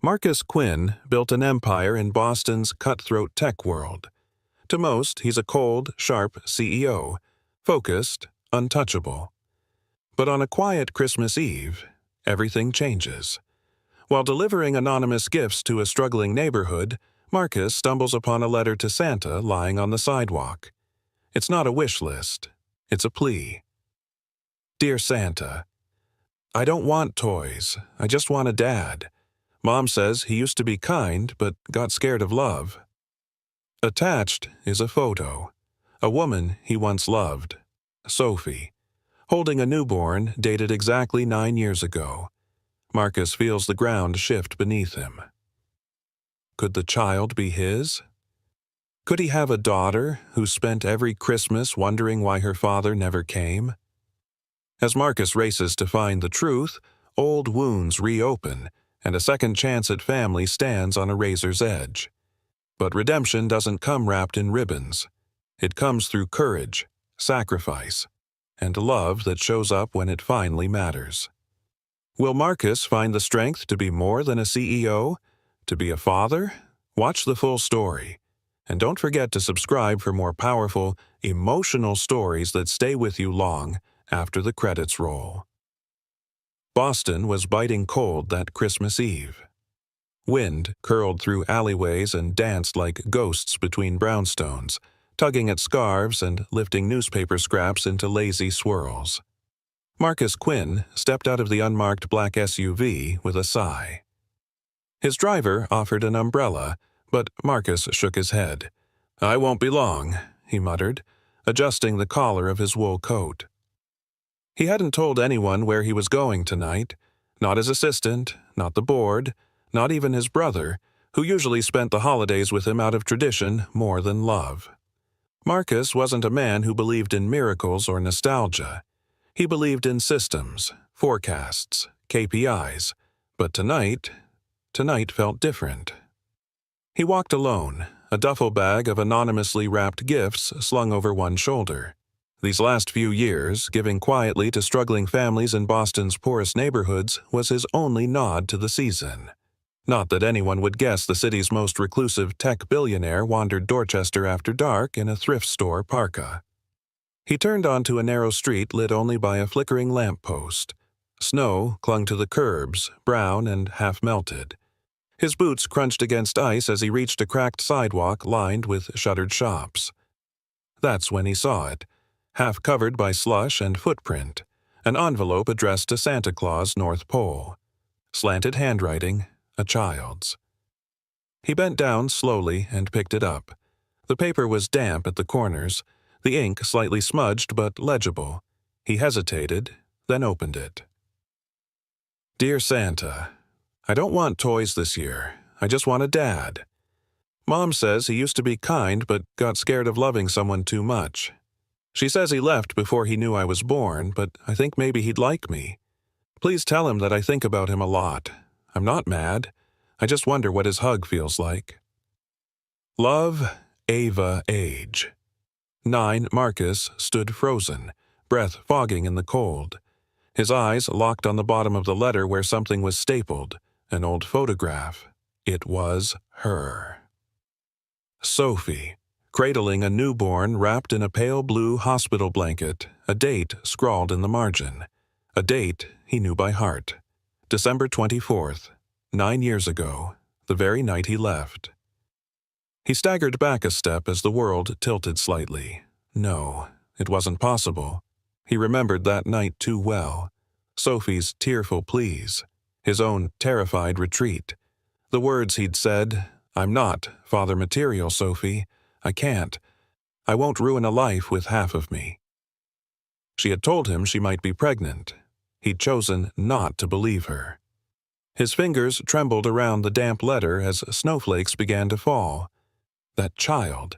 Marcus Quinn built an empire in Boston's cutthroat tech world. To most, he's a cold, sharp CEO, focused, untouchable. But on a quiet Christmas Eve, everything changes. While delivering anonymous gifts to a struggling neighborhood, Marcus stumbles upon a letter to Santa lying on the sidewalk. It's not a wish list. It's a plea. Dear Santa, I don't want toys. I just want a dad. Mom says he used to be kind, but got scared of love. Attached is a photo. A woman he once loved, Sophie, holding a newborn dated exactly 9 years ago. Marcus feels the ground shift beneath him. Could the child be his? Could he have a daughter who spent every Christmas wondering why her father never came? As Marcus races to find the truth, old wounds reopen, and a second chance at family stands on a razor's edge. But redemption doesn't come wrapped in ribbons. It comes through courage, sacrifice, and love that shows up when it finally matters. Will Marcus find the strength to be more than a CEO? To be a father? Watch the full story. And don't forget to subscribe for more powerful, emotional stories that stay with you long after the credits roll. Boston was biting cold that Christmas Eve. Wind curled through alleyways and danced like ghosts between brownstones, tugging at scarves and lifting newspaper scraps into lazy swirls. Marcus Quinn stepped out of the unmarked black SUV with a sigh. His driver offered an umbrella, but Marcus shook his head. I won't be long, he muttered, adjusting the collar of his wool coat. He hadn't told anyone where he was going tonight, not his assistant, not the board, not even his brother, who usually spent the holidays with him out of tradition more than love. Marcus wasn't a man who believed in miracles or nostalgia. He believed in systems, forecasts, KPIs, but tonight felt different. He walked alone, a duffel bag of anonymously wrapped gifts slung over one shoulder. These last few years, giving quietly to struggling families in Boston's poorest neighborhoods was his only nod to the season. Not that anyone would guess the city's most reclusive tech billionaire wandered Dorchester after dark in a thrift store parka. He turned onto a narrow street lit only by a flickering lamppost. Snow clung to the curbs, brown and half-melted. His boots crunched against ice as he reached a cracked sidewalk lined with shuttered shops. That's when he saw it, half covered by slush and footprint, an envelope addressed to Santa Claus, North Pole. Slanted handwriting, a child's. He bent down slowly and picked it up. The paper was damp at the corners, the ink slightly smudged but legible. He hesitated, then opened it. Dear Santa, I don't want toys this year. I just want a dad. Mom says he used to be kind but got scared of loving someone too much. She says he left before he knew I was born, but I think maybe he'd like me. Please tell him that I think about him a lot. I'm not mad. I just wonder what his hug feels like. Love, Ava Age. 9 Marcus stood frozen, breath fogging in the cold. His eyes locked on the bottom of the letter where something was stapled, an old photograph. It was her. Sophie, cradling a newborn wrapped in a pale blue hospital blanket, a date scrawled in the margin. A date he knew by heart. December 24th, 9 years ago, the very night he left. He staggered back a step as the world tilted slightly. No, it wasn't possible. He remembered that night too well. Sophie's tearful pleas, his own terrified retreat. The words he'd said, I'm not father material, Sophie. I can't. I won't ruin a life with half of me. She had told him she might be pregnant. He'd chosen not to believe her. His fingers trembled around the damp letter as snowflakes began to fall. That child,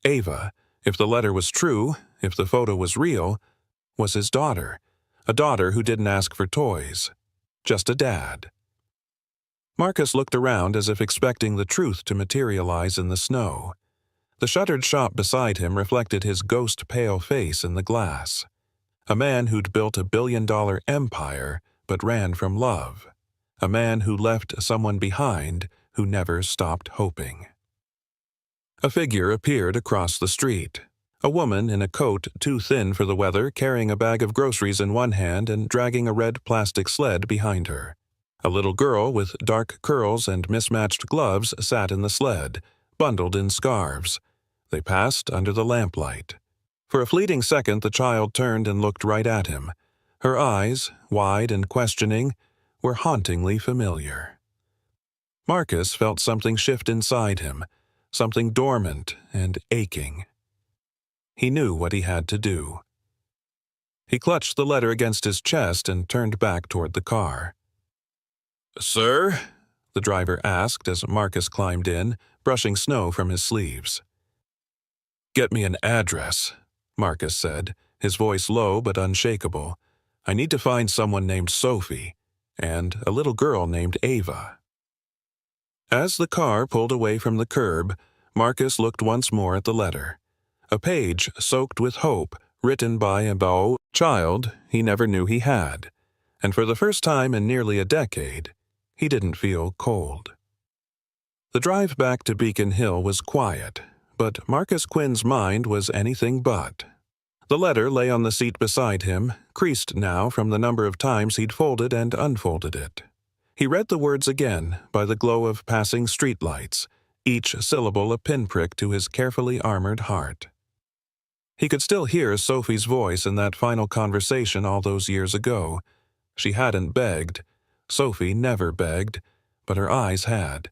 Ava, if the letter was true, if the photo was real, was his daughter. A daughter who didn't ask for toys. Just a dad. Marcus looked around as if expecting the truth to materialize in the snow. The shuttered shop beside him reflected his ghost-pale face in the glass. A man who'd built a billion-dollar empire but ran from love. a man who left someone behind who never stopped hoping. A figure appeared across the street. A woman in a coat too thin for the weather, carrying a bag of groceries in one hand and dragging a red plastic sled behind her. A little girl with dark curls and mismatched gloves sat in the sled, bundled in scarves. They passed under the lamplight. For a fleeting second the child turned and looked right at him. Her eyes, wide and questioning, were hauntingly familiar. Marcus felt something shift inside him, something dormant and aching. He knew what he had to do. He clutched the letter against his chest and turned back toward the car. "Sir?" the driver asked as Marcus climbed in, brushing snow from his sleeves. "Get me an address," Marcus said, his voice low but unshakable. "I need to find someone named Sophie, and a little girl named Ava." As the car pulled away from the curb, Marcus looked once more at the letter. A page soaked with hope, written by a child he never knew he had, and for the first time in nearly a decade, he didn't feel cold. The drive back to Beacon Hill was quiet, but Marcus Quinn's mind was anything but. The letter lay on the seat beside him, creased now from the number of times he'd folded and unfolded it. He read the words again by the glow of passing streetlights, each syllable a pinprick to his carefully armored heart. He could still hear Sophie's voice in that final conversation all those years ago. She hadn't begged. Sophie never begged, but her eyes had.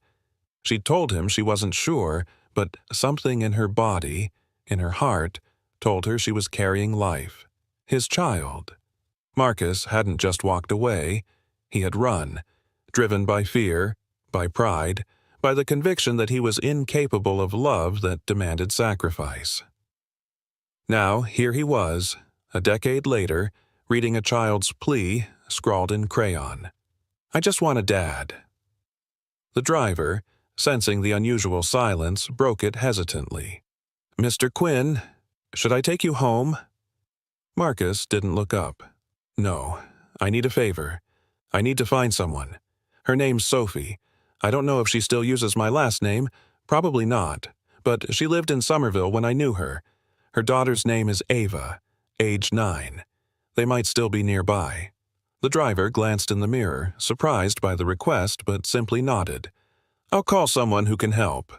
She'd told him she wasn't sure, but something in her body, in her heart, told her she was carrying life. His child. Marcus hadn't just walked away. He had run, driven by fear, by pride, by the conviction that he was incapable of love that demanded sacrifice. Now, here he was, a decade later, reading a child's plea scrawled in crayon. "I just want a dad." The driver, sensing the unusual silence, broke it hesitantly. "Mr. Quinn, should I take you home?" Marcus didn't look up. "No, I need a favor. I need to find someone. Her name's Sophie. I don't know if she still uses my last name, probably not, but she lived in Somerville when I knew her. Her daughter's name is Ava, age 9. They might still be nearby." The driver glanced in the mirror, surprised by the request, but simply nodded. "I'll call someone who can help."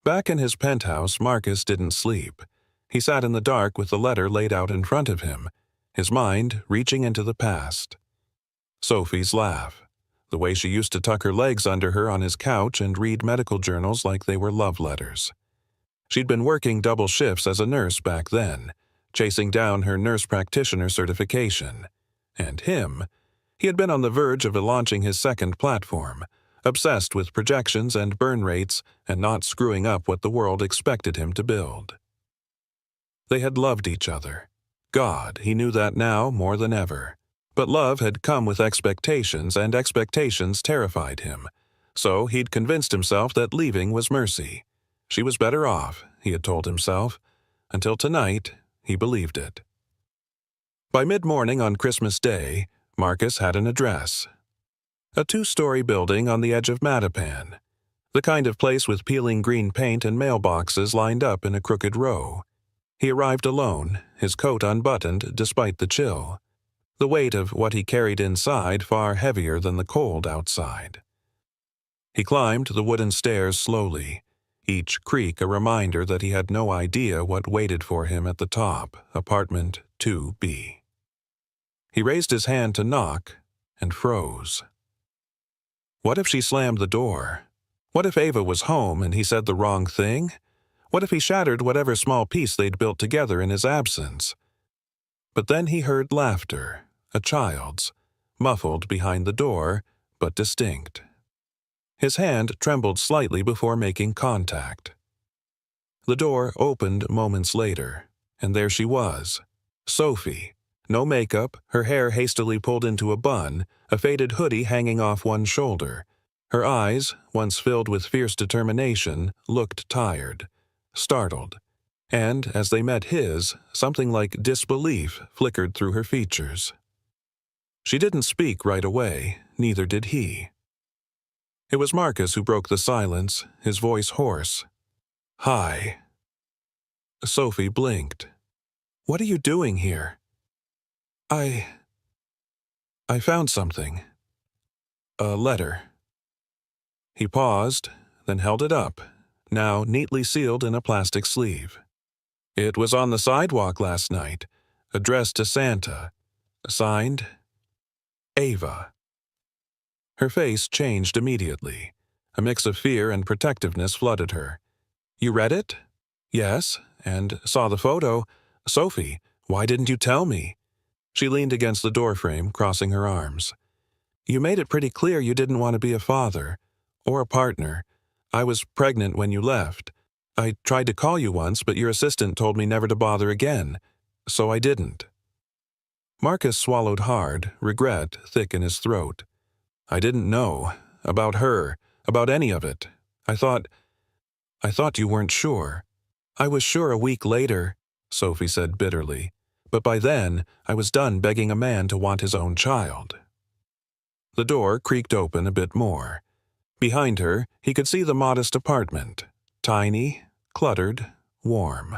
Back in his penthouse, Marcus didn't sleep. He sat in the dark with the letter laid out in front of him, his mind reaching into the past. Sophie's laugh, the way she used to tuck her legs under her on his couch and read medical journals like they were love letters. She'd been working double shifts as a nurse back then, chasing down her nurse practitioner certification. And him, he had been on the verge of launching his second platform, obsessed with projections and burn rates and not screwing up what the world expected him to build. They had loved each other. God, he knew that now more than ever. But love had come with expectations, and expectations terrified him. So he'd convinced himself that leaving was mercy. She was better off, he had told himself. Until tonight, he believed it. By mid-morning on Christmas Day, Marcus had an address. A 2-story building on the edge of Mattapan. The kind of place with peeling green paint and mailboxes lined up in a crooked row. He arrived alone, his coat unbuttoned despite the chill. The weight of what he carried inside far heavier than the cold outside. He climbed the wooden stairs slowly, each creak a reminder that he had no idea what waited for him at the top, apartment 2B. He raised his hand to knock and froze. What if she slammed the door? What if Ava was home and he said the wrong thing? What if he shattered whatever small piece they'd built together in his absence? But then he heard laughter, a child's, muffled behind the door, but distinct. His hand trembled slightly before making contact. The door opened moments later, and there she was, Sophie. No makeup, her hair hastily pulled into a bun, a faded hoodie hanging off one shoulder. Her eyes, once filled with fierce determination, looked tired, startled. And, as they met his, something like disbelief flickered through her features. She didn't speak right away, neither did he. It was Marcus who broke the silence, his voice hoarse. "Hi." Sophie blinked. "What are you doing here?" I found something. A letter." He paused, then held it up, now neatly sealed in a plastic sleeve. "It was on the sidewalk last night, addressed to Santa. Signed, Ava." Her face changed immediately. A mix of fear and protectiveness flooded her. "You read it?" "Yes, and saw the photo. Sophie, why didn't you tell me?" She leaned against the doorframe, crossing her arms. "You made it pretty clear you didn't want to be a father, or a partner. I was pregnant when you left. I tried to call you once, but your assistant told me never to bother again, so I didn't." Marcus swallowed hard, regret thick in his throat. "I didn't know. About her. About any of it. I thought you weren't sure." "I was sure a week later," Sophie said bitterly. "But by then, I was done begging a man to want his own child." The door creaked open a bit more. Behind her, he could see the modest apartment. Tiny, cluttered, warm.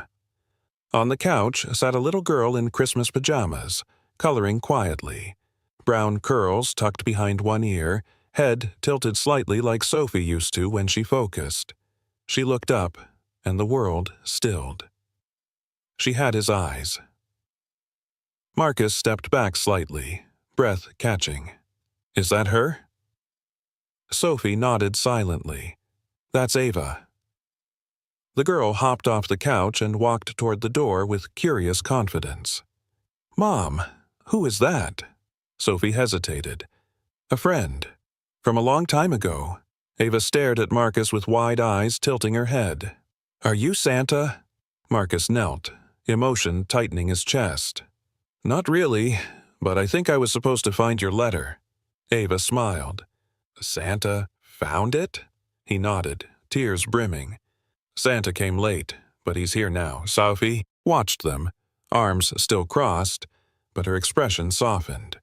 On the couch sat a little girl in Christmas pajamas, coloring quietly. Brown curls tucked behind one ear, head tilted slightly like Sophie used to when she focused. She looked up, and the world stilled. She had his eyes. Marcus stepped back slightly, breath catching. "Is that her?" Sophie nodded silently. "That's Ava." The girl hopped off the couch and walked toward the door with curious confidence. "Mom, who is that?" Sophie hesitated. "A friend. From a long time ago." Ava stared at Marcus with wide eyes, tilting her head. "Are you Santa?" Marcus knelt, emotion tightening his chest. "Not really, but I think I was supposed to find your letter." Ava smiled. "Santa found it?" He nodded, tears brimming. "Santa came late, but he's here now." Sophie watched them, arms still crossed, but her expression softened.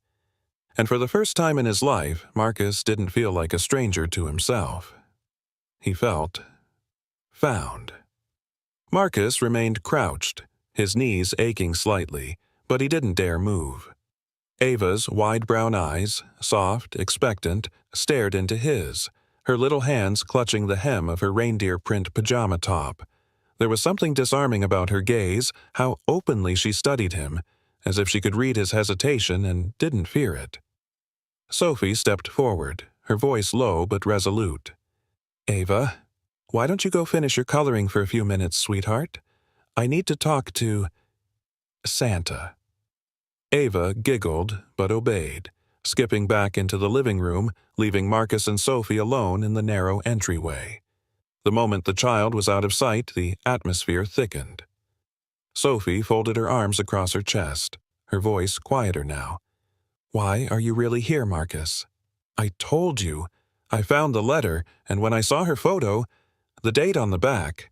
And for the first time in his life, Marcus didn't feel like a stranger to himself. He felt found. Marcus remained crouched, his knees aching slightly, but he didn't dare move. Ava's wide brown eyes, soft, expectant, stared into his, her little hands clutching the hem of her reindeer print pajama top. There was something disarming about her gaze, how openly she studied him, as if she could read his hesitation and didn't fear it. Sophie stepped forward, her voice low but resolute. "Ava, why don't you go finish your coloring for a few minutes, sweetheart? I need to talk to Santa." Ava giggled but obeyed, skipping back into the living room, leaving Marcus and Sophie alone in the narrow entryway. The moment the child was out of sight, the atmosphere thickened. Sophie folded her arms across her chest, her voice quieter now. "Why are you really here, Marcus?" "I told you. I found the letter, and when I saw her photo, the date on the back,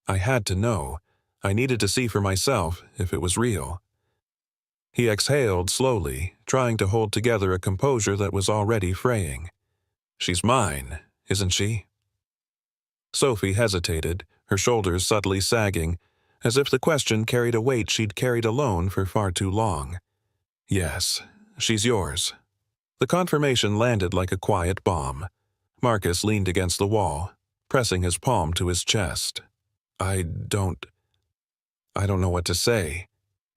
I had to know. I needed to see for myself if it was real." He exhaled slowly, trying to hold together a composure that was already fraying. "She's mine, isn't she?" Sophie hesitated, her shoulders subtly sagging, as if the question carried a weight she'd carried alone for far too long. "Yes, she's yours." The confirmation landed like a quiet bomb. Marcus leaned against the wall, pressing his palm to his chest. I don't know what to say."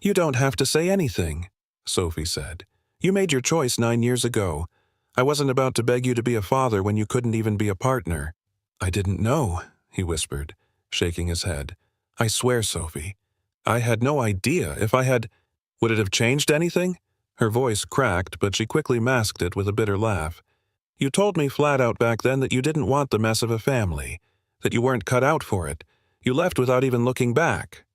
"You don't have to say anything," Sophie said. "You made your choice 9 years ago. I wasn't about to beg you to be a father when you couldn't even be a partner." "I didn't know," he whispered, shaking his head. "I swear, Sophie, I had no idea. If I had... Would it have changed anything?" Her voice cracked, but she quickly masked it with a bitter laugh. "You told me flat out back then that you didn't want the mess of a family, that you weren't cut out for it. You left without even looking back."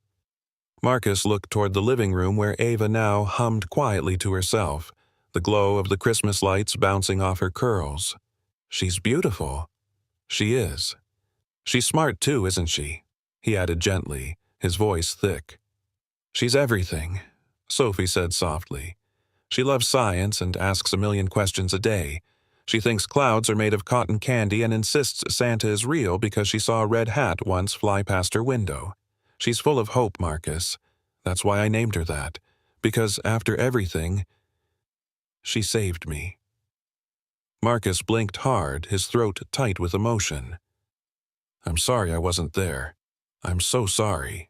Marcus looked toward the living room where Ava now hummed quietly to herself, the glow of the Christmas lights bouncing off her curls. "She's beautiful." "She is. She's smart too, isn't she?" he added gently, his voice thick. "She's everything," Sophie said softly. "She loves science and asks a million questions a day. She thinks clouds are made of cotton candy and insists Santa is real because she saw a red hat once fly past her window. She's full of hope, Marcus. That's why I named her that. Because after everything, she saved me." Marcus blinked hard, his throat tight with emotion. "I'm sorry I wasn't there. I'm so sorry."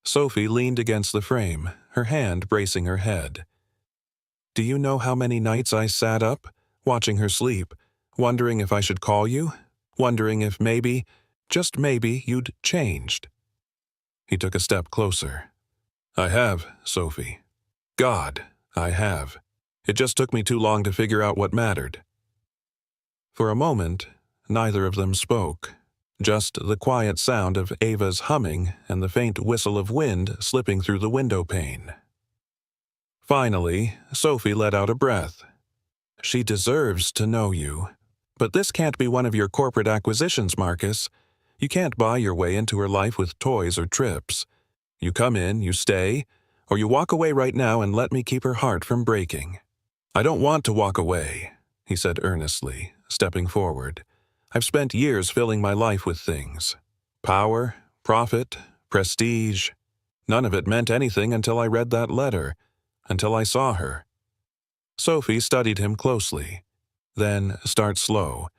Sophie leaned against the frame, her hand bracing her head. "Do you know how many nights I sat up, watching her sleep, wondering if I should call you? Wondering if maybe, just maybe, you'd changed?" He took a step closer. "I have, Sophie. God, I have. It just took me too long to figure out what mattered." For a moment, neither of them spoke. Just the quiet sound of Ava's humming and the faint whistle of wind slipping through the window pane. Finally, Sophie let out a breath. "She deserves to know you. But this can't be one of your corporate acquisitions, Marcus. You can't buy your way into her life with toys or trips. You come in, you stay, or you walk away right now and let me keep her heart from breaking." "I don't want to walk away," he said earnestly, stepping forward. "I've spent years filling my life with things. Power, profit, prestige. None of it meant anything until I read that letter, until I saw her." Sophie studied him closely. "Then start slow.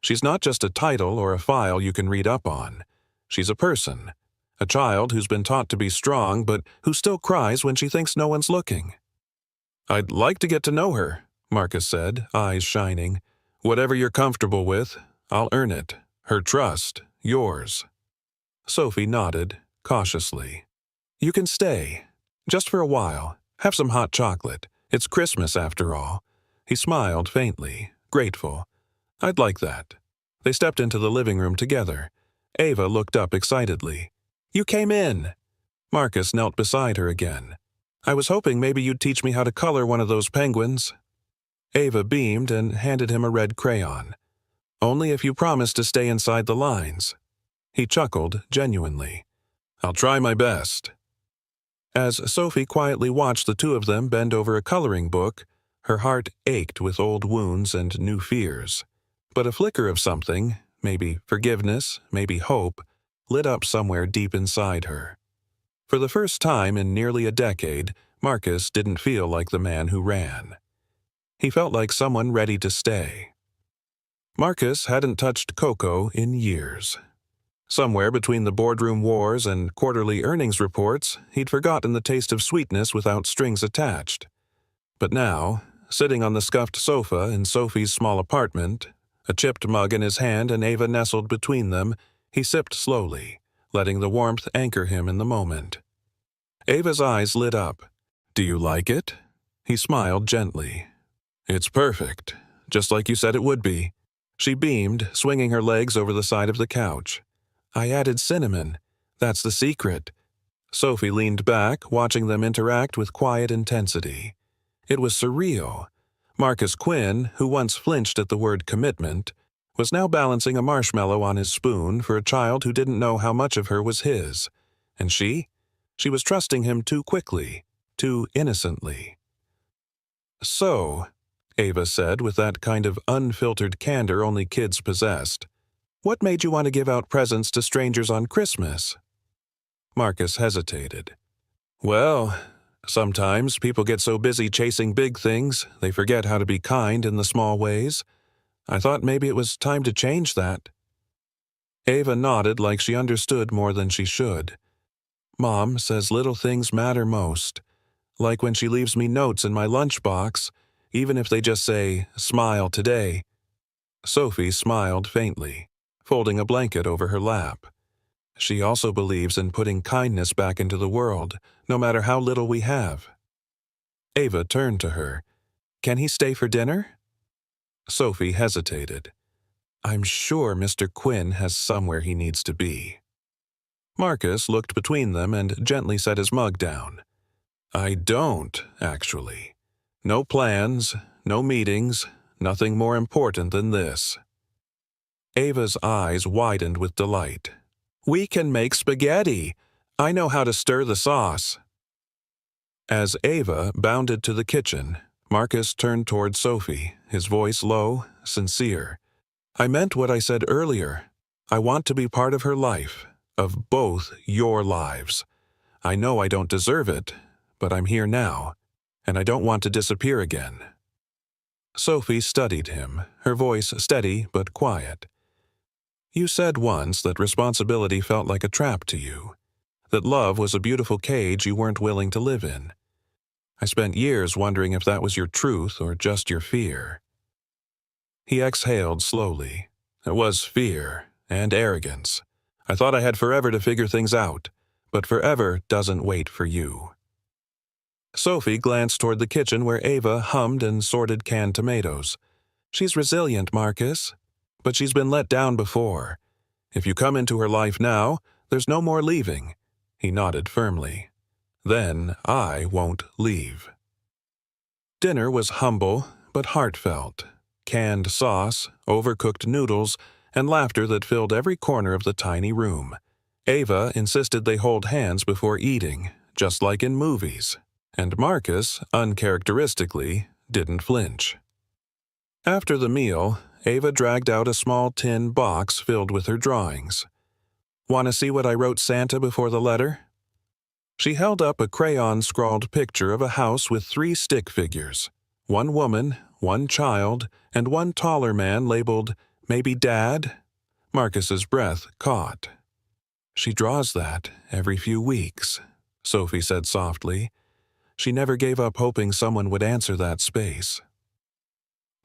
She's not just a title or a file you can read up on. She's a person. A child who's been taught to be strong but who still cries when she thinks no one's looking." "I'd like to get to know her," Marcus said, eyes shining. "Whatever you're comfortable with, I'll earn it. Her trust, yours." Sophie nodded, cautiously. "You can stay. Just for a while. Have some hot chocolate. It's Christmas, after all." He smiled faintly, grateful. "I'd like that." They stepped into the living room together. Ava looked up excitedly. "You came in!" Marcus knelt beside her again. "I was hoping maybe you'd teach me how to color one of those penguins." Ava beamed and handed him a red crayon. "Only if you promise to stay inside the lines." He chuckled genuinely. "I'll try my best." As Sophie quietly watched the two of them bend over a coloring book, her heart ached with old wounds and new fears. But a flicker of something, maybe forgiveness, maybe hope, lit up somewhere deep inside her. For the first time in nearly a decade, Marcus didn't feel like the man who ran. He felt like someone ready to stay. Marcus hadn't touched cocoa in years. Somewhere between the boardroom wars and quarterly earnings reports, he'd forgotten the taste of sweetness without strings attached. But now, sitting on the scuffed sofa in Sophie's small apartment, a chipped mug in his hand and Ava nestled between them, he sipped slowly, letting the warmth anchor him in the moment. Ava's eyes lit up. "Do you like it?" He smiled gently. "It's perfect, just like you said it would be." She beamed, swinging her legs over the side of the couch. "I added cinnamon. That's the secret." Sophie leaned back, watching them interact with quiet intensity. It was surreal. Marcus Quinn, who once flinched at the word commitment, was now balancing a marshmallow on his spoon for a child who didn't know how much of her was his. And she was trusting him too quickly, too innocently. "So," Ava said with that kind of unfiltered candor only kids possessed, "what made you want to give out presents to strangers on Christmas?" Marcus hesitated. "Well, sometimes people get so busy chasing big things, they forget how to be kind in the small ways. I thought maybe it was time to change that." Ava nodded like she understood more than she should. "Mom says little things matter most. Like when she leaves me notes in my lunchbox, even if they just say, 'Smile today.'" Sophie smiled faintly, folding a blanket over her lap. "She also believes in putting kindness back into the world, no matter how little we have." Ava turned to her. "Can he stay for dinner?" Sophie hesitated. "I'm sure Mr. Quinn has somewhere he needs to be." Marcus looked between them and gently set his mug down. "I don't, actually. No plans, no meetings, nothing more important than this." Ava's eyes widened with delight. "We can make spaghetti! I know how to stir the sauce." As Ava bounded to the kitchen, Marcus turned toward Sophie, his voice low, sincere. "I meant what I said earlier. I want to be part of her life, of both your lives. I know I don't deserve it, but I'm here now, and I don't want to disappear again." Sophie studied him, her voice steady but quiet. "You said once that responsibility felt like a trap to you, that love was a beautiful cage you weren't willing to live in. I spent years wondering if that was your truth or just your fear." He exhaled slowly. "It was fear and arrogance. I thought I had forever to figure things out, but forever doesn't wait for you." Sophie glanced toward the kitchen where Ava hummed and sorted canned tomatoes. "She's resilient, Marcus. But she's been let down before. If you come into her life now, there's no more leaving." He nodded firmly. "Then I won't leave." Dinner was humble but heartfelt. Canned sauce, overcooked noodles, and laughter that filled every corner of the tiny room. Ava insisted they hold hands before eating, just like in movies. And Marcus, uncharacteristically, didn't flinch. After the meal, Ava dragged out a small tin box filled with her drawings. "Want to see what I wrote Santa before the letter?" She held up a crayon-scrawled picture of a house with 3 stick figures, one woman, one child, and one taller man labeled, "Maybe Dad?" Marcus's breath caught. "She draws that every few weeks," Sophie said softly. She never gave up hoping someone would answer that space.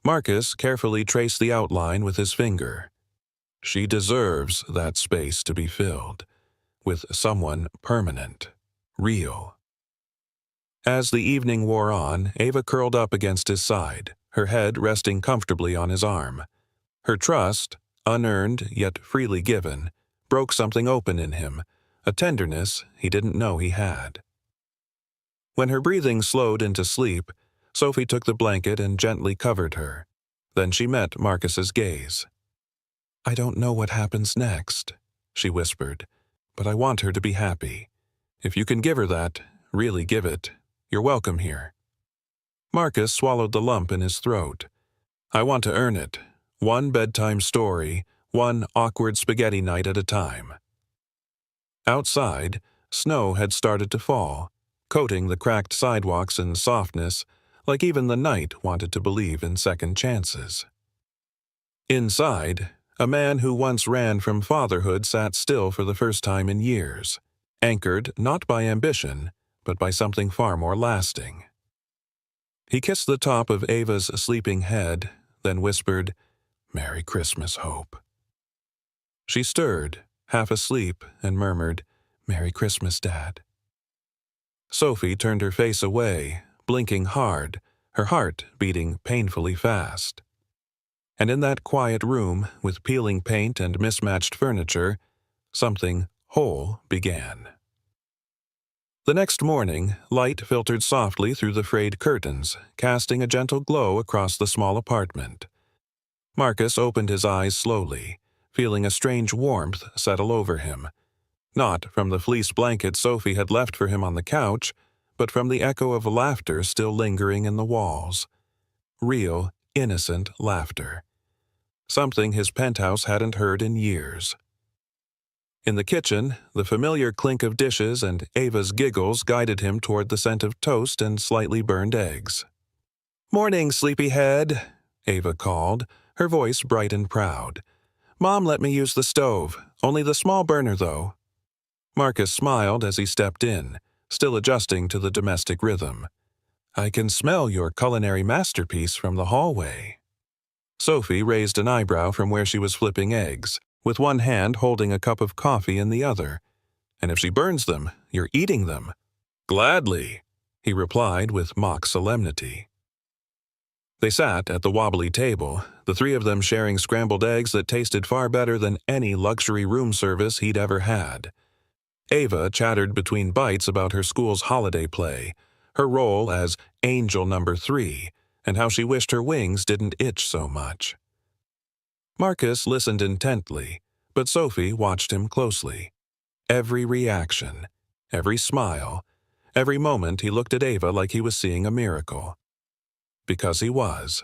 Marcus carefully traced the outline with his finger. She deserves that space to be filled with someone permanent, real. As the evening wore on, Ava curled up against his side, her head resting comfortably on his arm. Her trust, unearned yet freely given, broke something open in him, a tenderness he didn't know he had. When her breathing slowed into sleep, Sophie took the blanket and gently covered her. Then she met Marcus's gaze. "I don't know what happens next," she whispered, "but I want her to be happy. If you can give her that, really give it, you're welcome here." Marcus swallowed the lump in his throat. "I want to earn it, one bedtime story, one awkward spaghetti night at a time." Outside, snow had started to fall, coating the cracked sidewalks in softness, like even the night wanted to believe in second chances. Inside, a man who once ran from fatherhood sat still for the first time in years, anchored not by ambition, but by something far more lasting. He kissed the top of Ava's sleeping head, then whispered, "Merry Christmas, Hope." She stirred, half asleep, and murmured, "Merry Christmas, Dad." Sophie turned her face away, blinking hard, her heart beating painfully fast. And in that quiet room, with peeling paint and mismatched furniture, something whole began. The next morning, light filtered softly through the frayed curtains, casting a gentle glow across the small apartment. Marcus opened his eyes slowly, feeling a strange warmth settle over him. Not from the fleece blanket Sophie had left for him on the couch, but from the echo of laughter still lingering in the walls. Real, innocent laughter. Something his penthouse hadn't heard in years. In the kitchen, the familiar clink of dishes and Ava's giggles guided him toward the scent of toast and slightly burned eggs. "Morning, sleepyhead," Ava called, her voice bright and proud. "Mom let me use the stove, only the small burner though." Marcus smiled as he stepped in, still adjusting to the domestic rhythm. "I can smell your culinary masterpiece from the hallway." Sophie raised an eyebrow from where she was flipping eggs, with one hand holding a cup of coffee in the other. "And if she burns them, you're eating them." "Gladly," he replied with mock solemnity. They sat at the wobbly table, the 3 of them sharing scrambled eggs that tasted far better than any luxury room service he'd ever had. Ava chattered between bites about her school's holiday play, her role as Angel Number 3, and how she wished her wings didn't itch so much. Marcus listened intently, but Sophie watched him closely. Every reaction, every smile, every moment he looked at Ava like he was seeing a miracle. Because he was.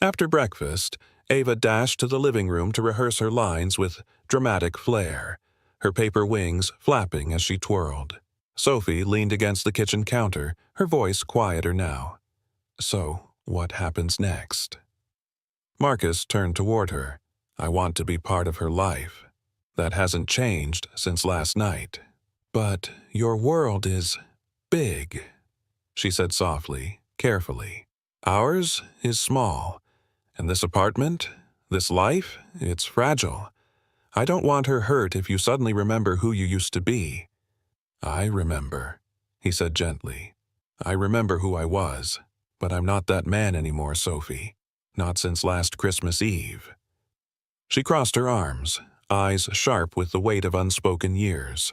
After breakfast, Ava dashed to the living room to rehearse her lines with dramatic flair, her paper wings flapping as she twirled. Sophie leaned against the kitchen counter, her voice quieter now. "So, what happens next?" Marcus turned toward her. "I want to be part of her life. That hasn't changed since last night. But your world is big," she said softly, carefully. "Ours is small, and this apartment, this life, it's fragile. I don't want her hurt if you suddenly remember who you used to be." "I remember," he said gently. "I remember who I was, but I'm not that man anymore, Sophie. Not since last Christmas Eve." She crossed her arms, eyes sharp with the weight of unspoken years.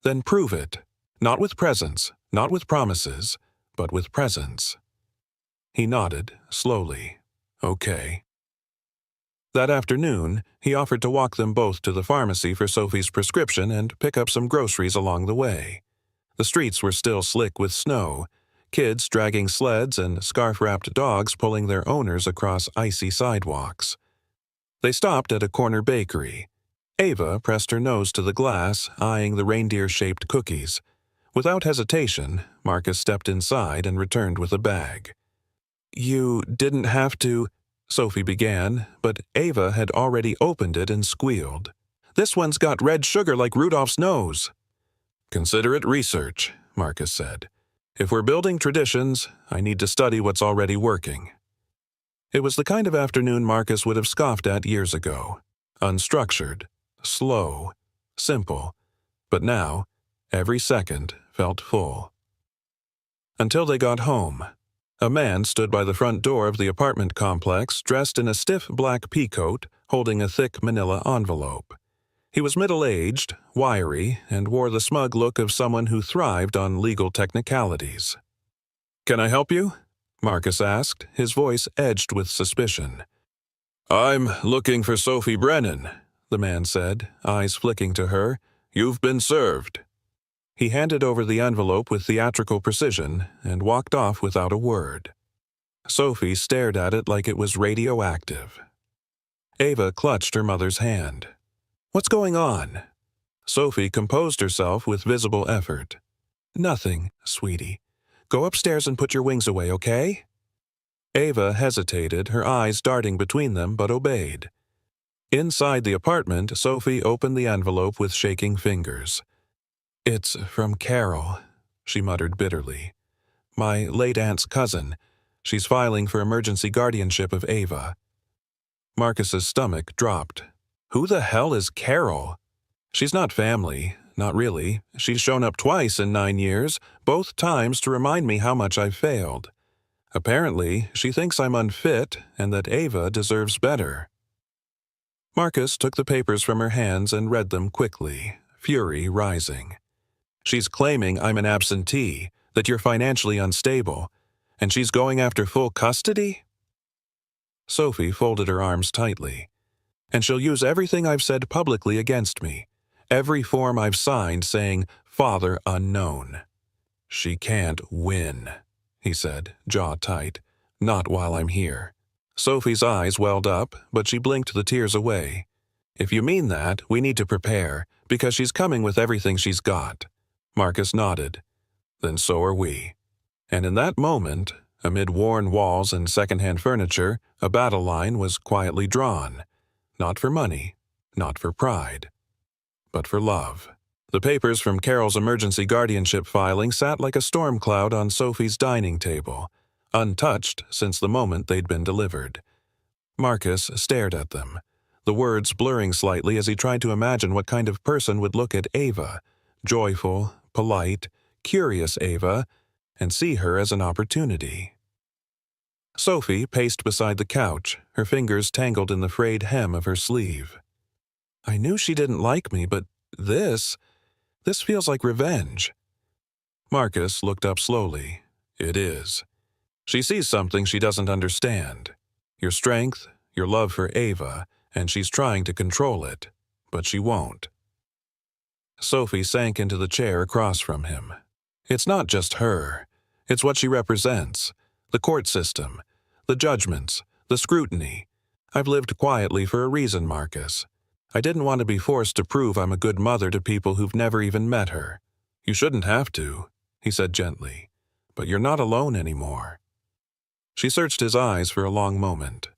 "Then prove it. Not with presents, not with promises, but with presence." He nodded, slowly. "Okay." That afternoon, he offered to walk them both to the pharmacy for Sophie's prescription and pick up some groceries along the way. The streets were still slick with snow, kids dragging sleds and scarf-wrapped dogs pulling their owners across icy sidewalks. They stopped at a corner bakery. Ava pressed her nose to the glass, eyeing the reindeer-shaped cookies. Without hesitation, Marcus stepped inside and returned with a bag. "You didn't have to," Sophie began, but Ava had already opened it and squealed. "This one's got red sugar like Rudolph's nose." "Consider it research," Marcus said. "If we're building traditions, I need to study what's already working." It was the kind of afternoon Marcus would have scoffed at years ago. Unstructured, slow, simple, but now, every second felt full. Until they got home. A man stood by the front door of the apartment complex, dressed in a stiff black peacoat, holding a thick manila envelope. He was middle-aged, wiry, and wore the smug look of someone who thrived on legal technicalities. "Can I help you?" Marcus asked, his voice edged with suspicion. "I'm looking for Sophie Brennan," the man said, eyes flicking to her. "You've been served." He handed over the envelope with theatrical precision and walked off without a word. Sophie stared at it like it was radioactive. Ava clutched her mother's hand. "What's going on?" Sophie composed herself with visible effort. "Nothing, sweetie. Go upstairs and put your wings away, okay?" Ava hesitated, her eyes darting between them, but obeyed. Inside the apartment, Sophie opened the envelope with shaking fingers. "It's from Carol," she muttered bitterly. "My late aunt's cousin. She's filing for emergency guardianship of Ava." Marcus's stomach dropped. Who the hell is Carol? She's not family, not really. She's shown up twice in 9 years, both times to remind me how much I've failed. Apparently, she thinks I'm unfit and that Ava deserves better. Marcus took the papers from her hands and read them quickly, fury rising. "She's claiming I'm an absentee, that you're financially unstable, and she's going after full custody?" Sophie folded her arms tightly. "And she'll use everything I've said publicly against me, every form I've signed saying, 'Father unknown.'" "She can't win," he said, jaw tight. "Not while I'm here." Sophie's eyes welled up, but she blinked the tears away. "If you mean that, we need to prepare, because she's coming with everything she's got." Marcus nodded. "Then so are we." And in that moment, amid worn walls and second-hand furniture, a battle line was quietly drawn. Not for money, not for pride, but for love. The papers from Carol's emergency guardianship filing sat like a storm cloud on Sophie's dining table, untouched since the moment they'd been delivered. Marcus stared at them, the words blurring slightly as he tried to imagine what kind of person would look at Ava, joyful, polite, curious Ava, and see her as an opportunity. Sophie paced beside the couch, her fingers tangled in the frayed hem of her sleeve. "I knew she didn't like me, but this feels like revenge." Marcus looked up slowly. "It is. She sees something she doesn't understand. Your strength, your love for Ava, and she's trying to control it, but she won't." Sophie sank into the chair across from him. "It's not just her. It's what she represents. The court system, the judgments, The scrutiny. I've lived quietly for a reason, Marcus. I didn't want to be forced to prove I'm a good mother to people who've never even met her. You shouldn't have to, he said gently, but you're not alone anymore. She searched his eyes for a long moment.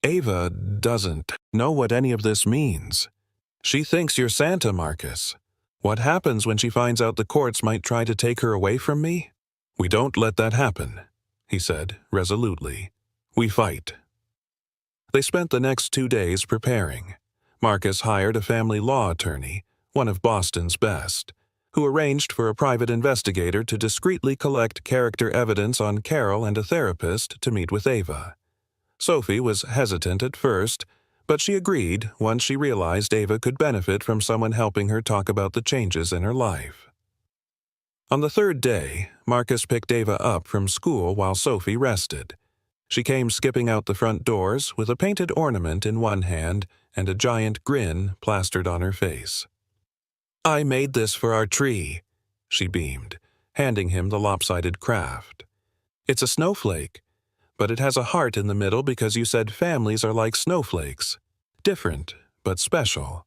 Ava doesn't know what any of this means. She thinks you're Santa, Marcus. What happens when she finds out the courts might try to take her away from me? We don't let that happen, he said resolutely. We fight. They spent the next 2 days preparing. Marcus hired a family law attorney, one of Boston's best, who arranged for a private investigator to discreetly collect character evidence on Carol and a therapist to meet with Ava. Sophie was hesitant at first, but she agreed once she realized Ava could benefit from someone helping her talk about the changes in her life. On the 3rd day, Marcus picked Ava up from school while Sophie rested. She came skipping out the front doors with a painted ornament in one hand and a giant grin plastered on her face. I made this for our tree, she beamed, handing him the lopsided craft. It's a snowflake, but it has a heart in the middle because you said families are like snowflakes. Different, but special.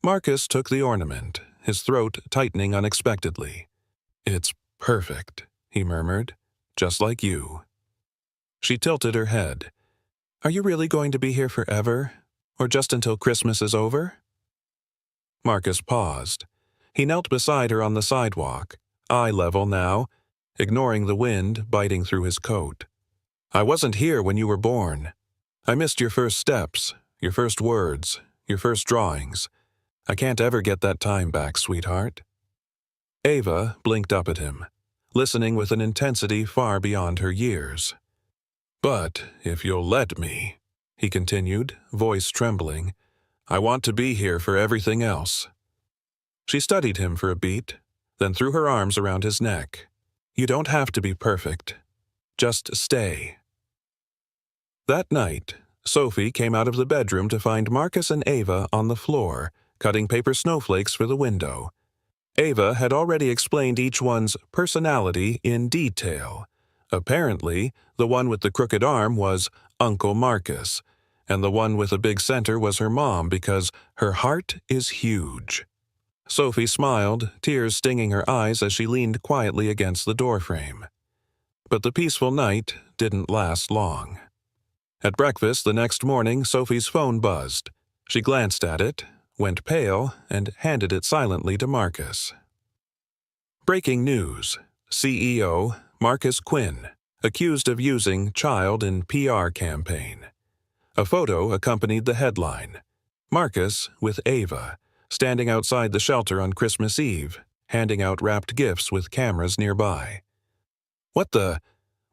Marcus took the ornament, his throat tightening unexpectedly. It's perfect, he murmured, just like you. She tilted her head. Are you really going to be here forever, or just until Christmas is over? Marcus paused. He knelt beside her on the sidewalk, eye level now, ignoring the wind biting through his coat. I wasn't here when you were born. I missed your first steps, your first words, your first drawings. I can't ever get that time back, sweetheart. Ava blinked up at him, listening with an intensity far beyond her years. But if you'll let me, he continued, voice trembling, I want to be here for everything else. She studied him for a beat, then threw her arms around his neck. You don't have to be perfect. Just stay. That night, Sophie came out of the bedroom to find Marcus and Ava on the floor, cutting paper snowflakes for the window. Ava had already explained each one's personality in detail. Apparently, the one with the crooked arm was Uncle Marcus, and the one with a big center was her mom because her heart is huge. Sophie smiled, tears stinging her eyes as she leaned quietly against the doorframe. But the peaceful night didn't last long. At breakfast the next morning, Sophie's phone buzzed. She glanced at it, went pale, and handed it silently to Marcus. Breaking news. CEO Marcus Quinn, accused of using child in PR campaign. A photo accompanied the headline. Marcus with Ava, standing outside the shelter on Christmas Eve, handing out wrapped gifts with cameras nearby. What the?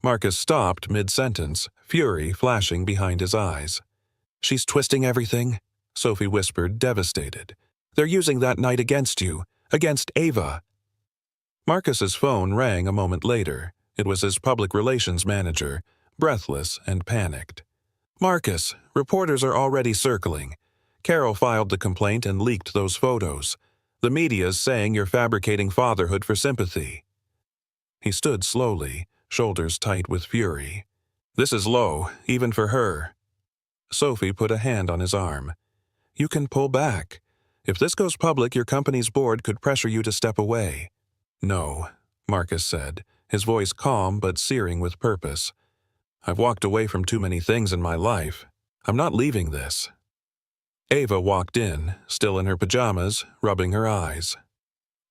Marcus stopped mid-sentence, fury flashing behind his eyes. She's twisting everything, Sophie whispered, devastated. They're using that night against you, against Ava. Marcus's phone rang a moment later. It was his public relations manager, breathless and panicked. Marcus, reporters are already circling. Carol filed the complaint and leaked those photos. The media's saying you're fabricating fatherhood for sympathy. He stood slowly, shoulders tight with fury. This is low, even for her. Sophie put a hand on his arm. You can pull back. If this goes public, your company's board could pressure you to step away. No, Marcus said, his voice calm but searing with purpose. I've walked away from too many things in my life. I'm not leaving this. Ava walked in, still in her pajamas, rubbing her eyes.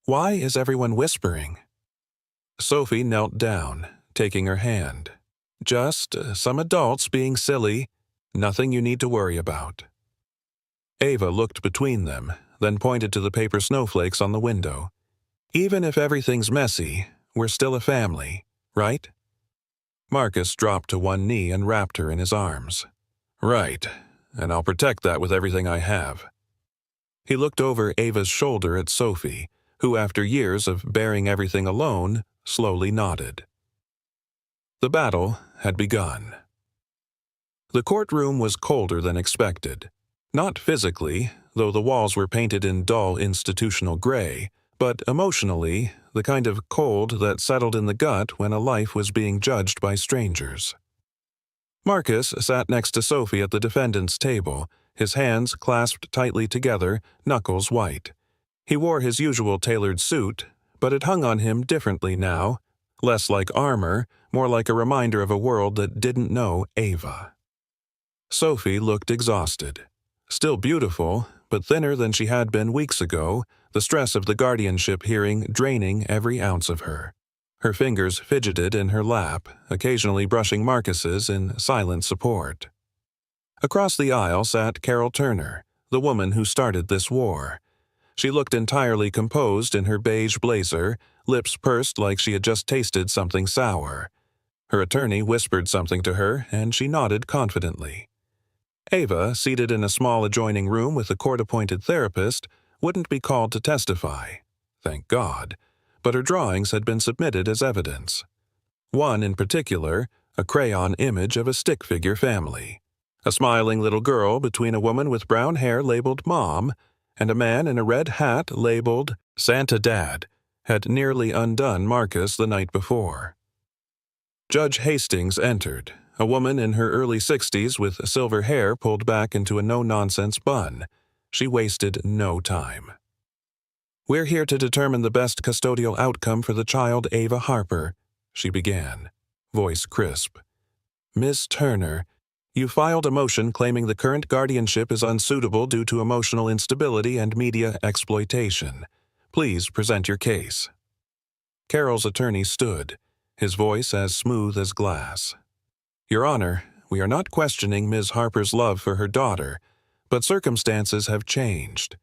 Why is everyone whispering? Sophie knelt down, taking her hand. Just some adults being silly. Nothing you need to worry about. Ava looked between them, then pointed to the paper snowflakes on the window. Even if everything's messy, we're still a family, right? Marcus dropped to one knee and wrapped her in his arms. Right, and I'll protect that with everything I have. He looked over Ava's shoulder at Sophie, who after years of bearing everything alone, slowly nodded. The battle had begun. The courtroom was colder than expected. Not physically, though the walls were painted in dull institutional gray, but emotionally, the kind of cold that settled in the gut when a life was being judged by strangers. Marcus sat next to Sophie at the defendant's table, his hands clasped tightly together, knuckles white. He wore his usual tailored suit, but it hung on him differently now, less like armor, more like a reminder of a world that didn't know Ava. Sophie looked exhausted. Still beautiful, but thinner than she had been weeks ago, the stress of the guardianship hearing draining every ounce of her. Her fingers fidgeted in her lap, occasionally brushing Marcus's in silent support. Across the aisle sat Carol Turner, the woman who started this war. She looked entirely composed in her beige blazer, lips pursed like she had just tasted something sour. Her attorney whispered something to her, and she nodded confidently. Ava, seated in a small adjoining room with a court-appointed therapist, wouldn't be called to testify. Thank God. But her drawings had been submitted as evidence. One in particular, a crayon image of a stick figure family. A smiling little girl between a woman with brown hair labeled Mom and a man in a red hat labeled Santa Dad, had nearly undone Marcus the night before. Judge Hastings entered, a woman in her early 60s with silver hair pulled back into a no-nonsense bun. She wasted no time. "We're here to determine the best custodial outcome for the child Ava Harper," she began, voice crisp. "Ms. Turner, you filed a motion claiming the current guardianship is unsuitable due to emotional instability and media exploitation. Please present your case." Carol's attorney stood, his voice as smooth as glass. "Your Honor, we are not questioning Ms. Harper's love for her daughter, but circumstances have changed.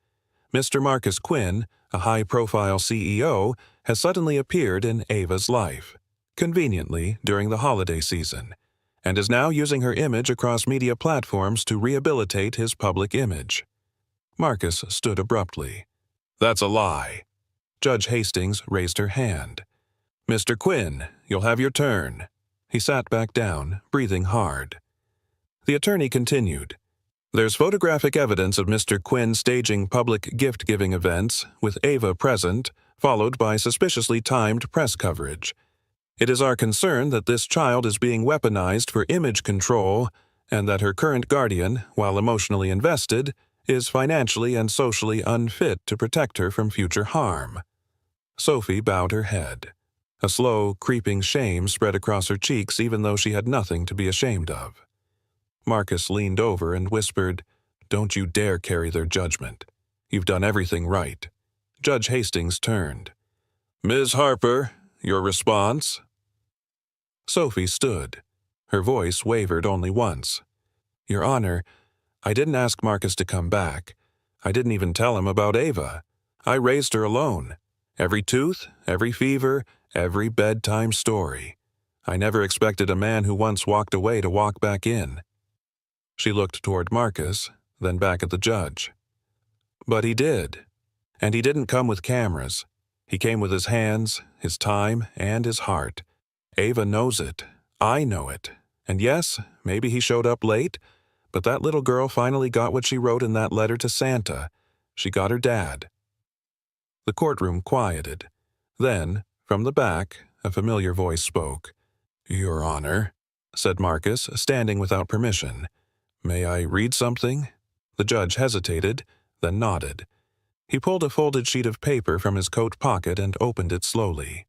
Mr. Marcus Quinn, a high-profile CEO, has suddenly appeared in Ava's life, conveniently during the holiday season, and is now using her image across media platforms to rehabilitate his public image." Marcus stood abruptly. "That's a lie." Judge Hastings raised her hand. "Mr. Quinn, you'll have your turn." He sat back down, breathing hard. The attorney continued. "There's photographic evidence of Mr. Quinn staging public gift-giving events, with Ava present, followed by suspiciously timed press coverage. It is our concern that this child is being weaponized for image control, and that her current guardian, while emotionally invested, is financially and socially unfit to protect her from future harm." Sophie bowed her head. A slow, creeping shame spread across her cheeks even though she had nothing to be ashamed of. Marcus leaned over and whispered, "Don't you dare carry their judgment. You've done everything right." Judge Hastings turned. "Ms. Harper, your response?" Sophie stood. Her voice wavered only once. "Your Honor, I didn't ask Marcus to come back. I didn't even tell him about Ava. I raised her alone. Every tooth, every fever, every bedtime story. I never expected a man who once walked away to walk back in." She looked toward Marcus, then back at the judge. "But he did. And he didn't come with cameras. He came with his hands, his time, and his heart. Ava knows it. I know it. And yes, maybe he showed up late, but that little girl finally got what she wrote in that letter to Santa. She got her dad." The courtroom quieted. Then, from the back, a familiar voice spoke. "Your Honor," said Marcus, standing without permission. "May I read something?" The judge hesitated, then nodded. He pulled a folded sheet of paper from his coat pocket and opened it slowly.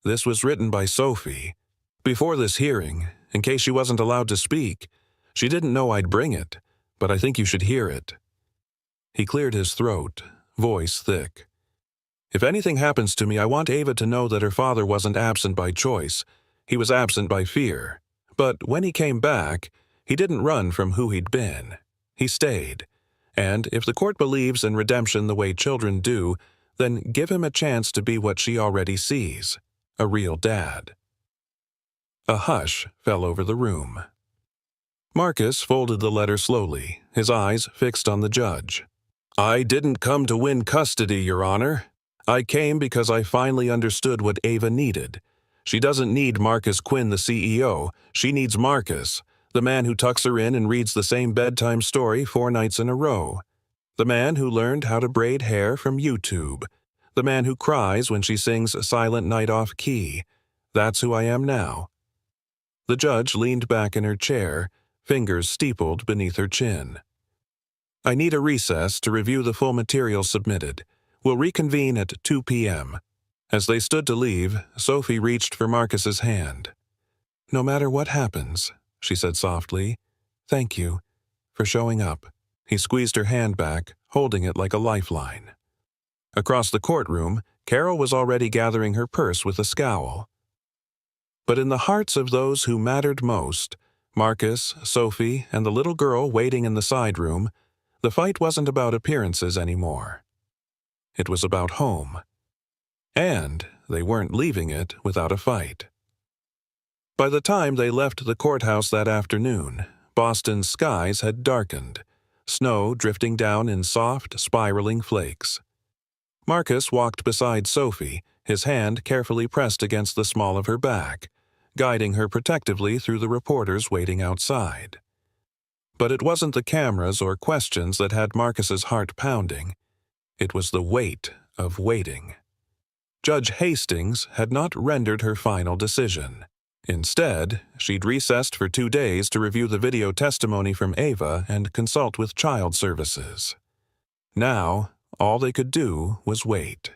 "This was written by Sophie. Before this hearing, in case she wasn't allowed to speak. She didn't know I'd bring it, but I think you should hear it." He cleared his throat, voice thick. "If anything happens to me, I want Ava to know that her father wasn't absent by choice. He was absent by fear. But when he came back, he didn't run from who he'd been. He stayed. And if the court believes in redemption the way children do, then give him a chance to be what she already sees, a real dad." A hush fell over the room. Marcus folded the letter slowly, his eyes fixed on the judge. "I didn't come to win custody, Your Honor. I came because I finally understood what Ava needed. She doesn't need Marcus Quinn, the CEO. She needs Marcus, the man who tucks her in and reads the same bedtime story 4 nights in a row. The man who learned how to braid hair from YouTube. The man who cries when she sings Silent Night off key. That's who I am now." The judge leaned back in her chair, fingers steepled beneath her chin. "I need a recess to review the full material submitted. We'll reconvene at 2 p.m. As they stood to leave, Sophie reached for Marcus's hand. "No matter what happens," she said softly, "thank you for showing up." He squeezed her hand back, holding it like a lifeline. Across the courtroom, Carol was already gathering her purse with a scowl. But in the hearts of those who mattered most, Marcus, Sophie, and the little girl waiting in the side room, the fight wasn't about appearances anymore. It was about home. And they weren't leaving it without a fight. By the time they left the courthouse that afternoon, Boston's skies had darkened, snow drifting down in soft, spiraling flakes. Marcus walked beside Sophie, his hand carefully pressed against the small of her back, guiding her protectively through the reporters waiting outside. But it wasn't the cameras or questions that had Marcus's heart pounding. It was the weight of waiting. Judge Hastings had not rendered her final decision. Instead, she'd recessed for 2 days to review the video testimony from Ava and consult with child services. Now, all they could do was wait.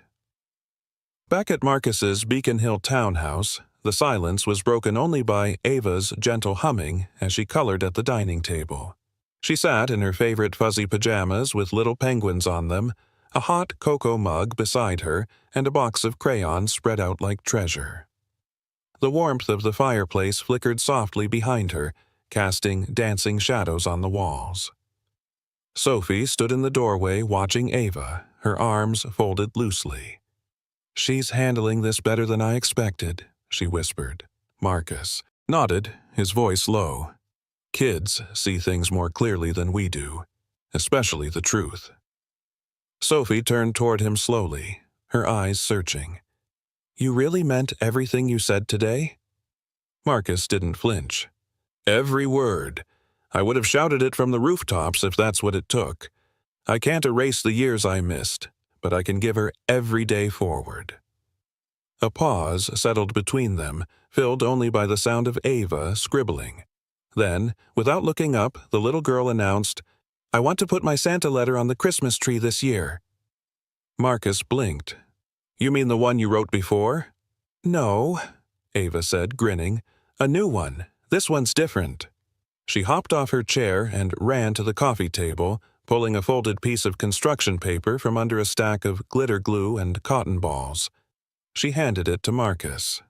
Back at Marcus's Beacon Hill townhouse, the silence was broken only by Ava's gentle humming as she colored at the dining table. She sat in her favorite fuzzy pajamas with little penguins on them, a hot cocoa mug beside her, and a box of crayons spread out like treasure. The warmth of the fireplace flickered softly behind her, casting dancing shadows on the walls. Sophie stood in the doorway watching Ava, her arms folded loosely. "She's handling this better than I expected," she whispered. Marcus nodded, his voice low. "Kids see things more clearly than we do, especially the truth." Sophie turned toward him slowly, her eyes searching. "You really meant everything you said today?" Marcus didn't flinch. "Every word. I would have shouted it from the rooftops if that's what it took. I can't erase the years I missed, but I can give her every day forward." A pause settled between them, filled only by the sound of Ava scribbling. Then, without looking up, the little girl announced, "I want to put my Santa letter on the Christmas tree this year." Marcus blinked. "You mean the one you wrote before?" "No," Ava said, grinning. "A new one. This one's different." She hopped off her chair and ran to the coffee table, pulling a folded piece of construction paper from under a stack of glitter glue and cotton balls. She handed it to Marcus.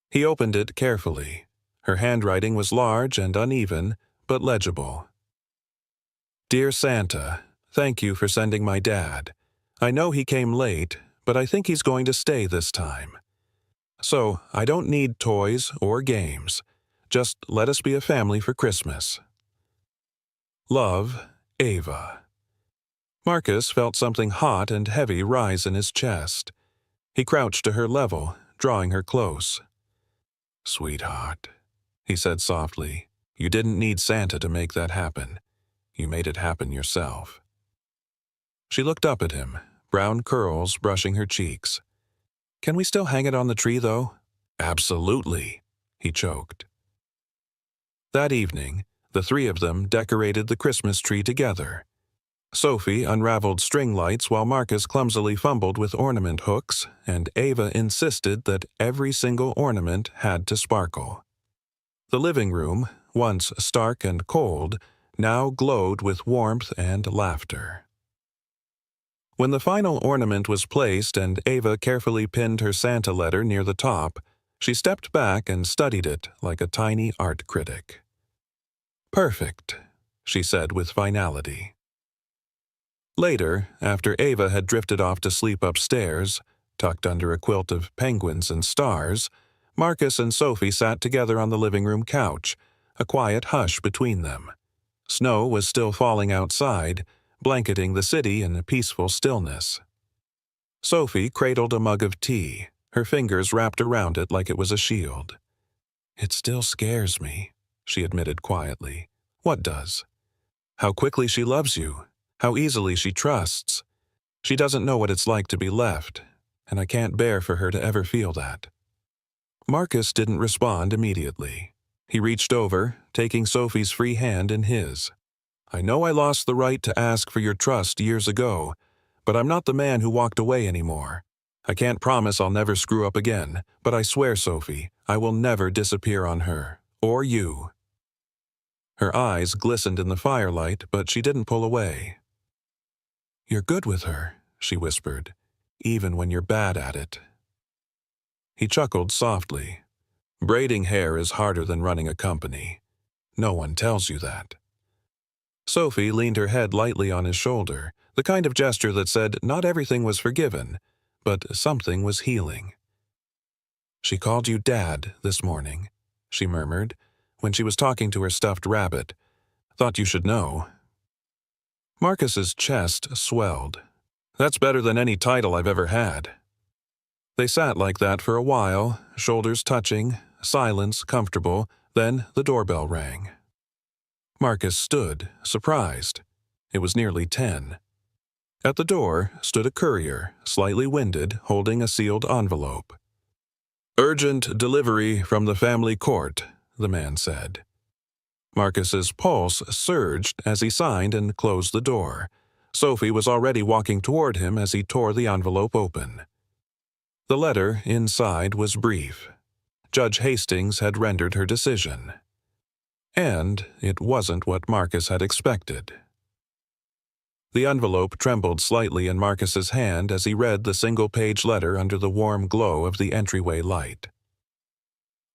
He opened it carefully. Her handwriting was large and uneven, but legible. "Dear Santa, thank you for sending my dad. I know he came late, but I think he's going to stay this time. So I don't need toys or games. Just let us be a family for Christmas. Love, Ava." Marcus felt something hot and heavy rise in his chest. He crouched to her level, drawing her close. "Sweetheart," he said softly, "you didn't need Santa to make that happen. You made it happen yourself." She looked up at him, brown curls brushing her cheeks. "Can we still hang it on the tree, though?" "Absolutely," he choked. That evening, the three of them decorated the Christmas tree together. Sophie unraveled string lights while Marcus clumsily fumbled with ornament hooks, and Ava insisted that every single ornament had to sparkle. The living room, once stark and cold, now glowed with warmth and laughter. When the final ornament was placed and Ava carefully pinned her Santa letter near the top, she stepped back and studied it like a tiny art critic. "Perfect," she said with finality. Later, after Ava had drifted off to sleep upstairs, tucked under a quilt of penguins and stars, Marcus and Sophie sat together on the living room couch, a quiet hush between them. Snow was still falling outside, blanketing the city in a peaceful stillness. Sophie cradled a mug of tea, her fingers wrapped around it like it was a shield. "It still scares me," she admitted quietly. "What does?" "How quickly she loves you. How easily she trusts. She doesn't know what it's like to be left, and I can't bear for her to ever feel that." Marcus didn't respond immediately. He reached over, taking Sophie's free hand in his. "I know I lost the right to ask for your trust years ago, but I'm not the man who walked away anymore. I can't promise I'll never screw up again, but I swear, Sophie, I will never disappear on her, or you." Her eyes glistened in the firelight, but she didn't pull away. "You're good with her," she whispered, "even when you're bad at it." He chuckled softly. "Braiding hair is harder than running a company. No one tells you that." Sophie leaned her head lightly on his shoulder, the kind of gesture that said not everything was forgiven, but something was healing. "She called you Dad this morning," she murmured, when she was talking to her stuffed rabbit. "Thought you should know." Marcus's chest swelled. "That's better than any title I've ever had." They sat like that for a while, shoulders touching, silence comfortable, then the doorbell rang. Marcus stood, surprised. It was nearly 10. At the door stood a courier, slightly winded, holding a sealed envelope. "Urgent delivery from the family court," the man said. Marcus's pulse surged as he signed and closed the door. Sophie was already walking toward him as he tore the envelope open. The letter inside was brief. Judge Hastings had rendered her decision. And it wasn't what Marcus had expected. The envelope trembled slightly in Marcus's hand as he read the single-page letter under the warm glow of the entryway light.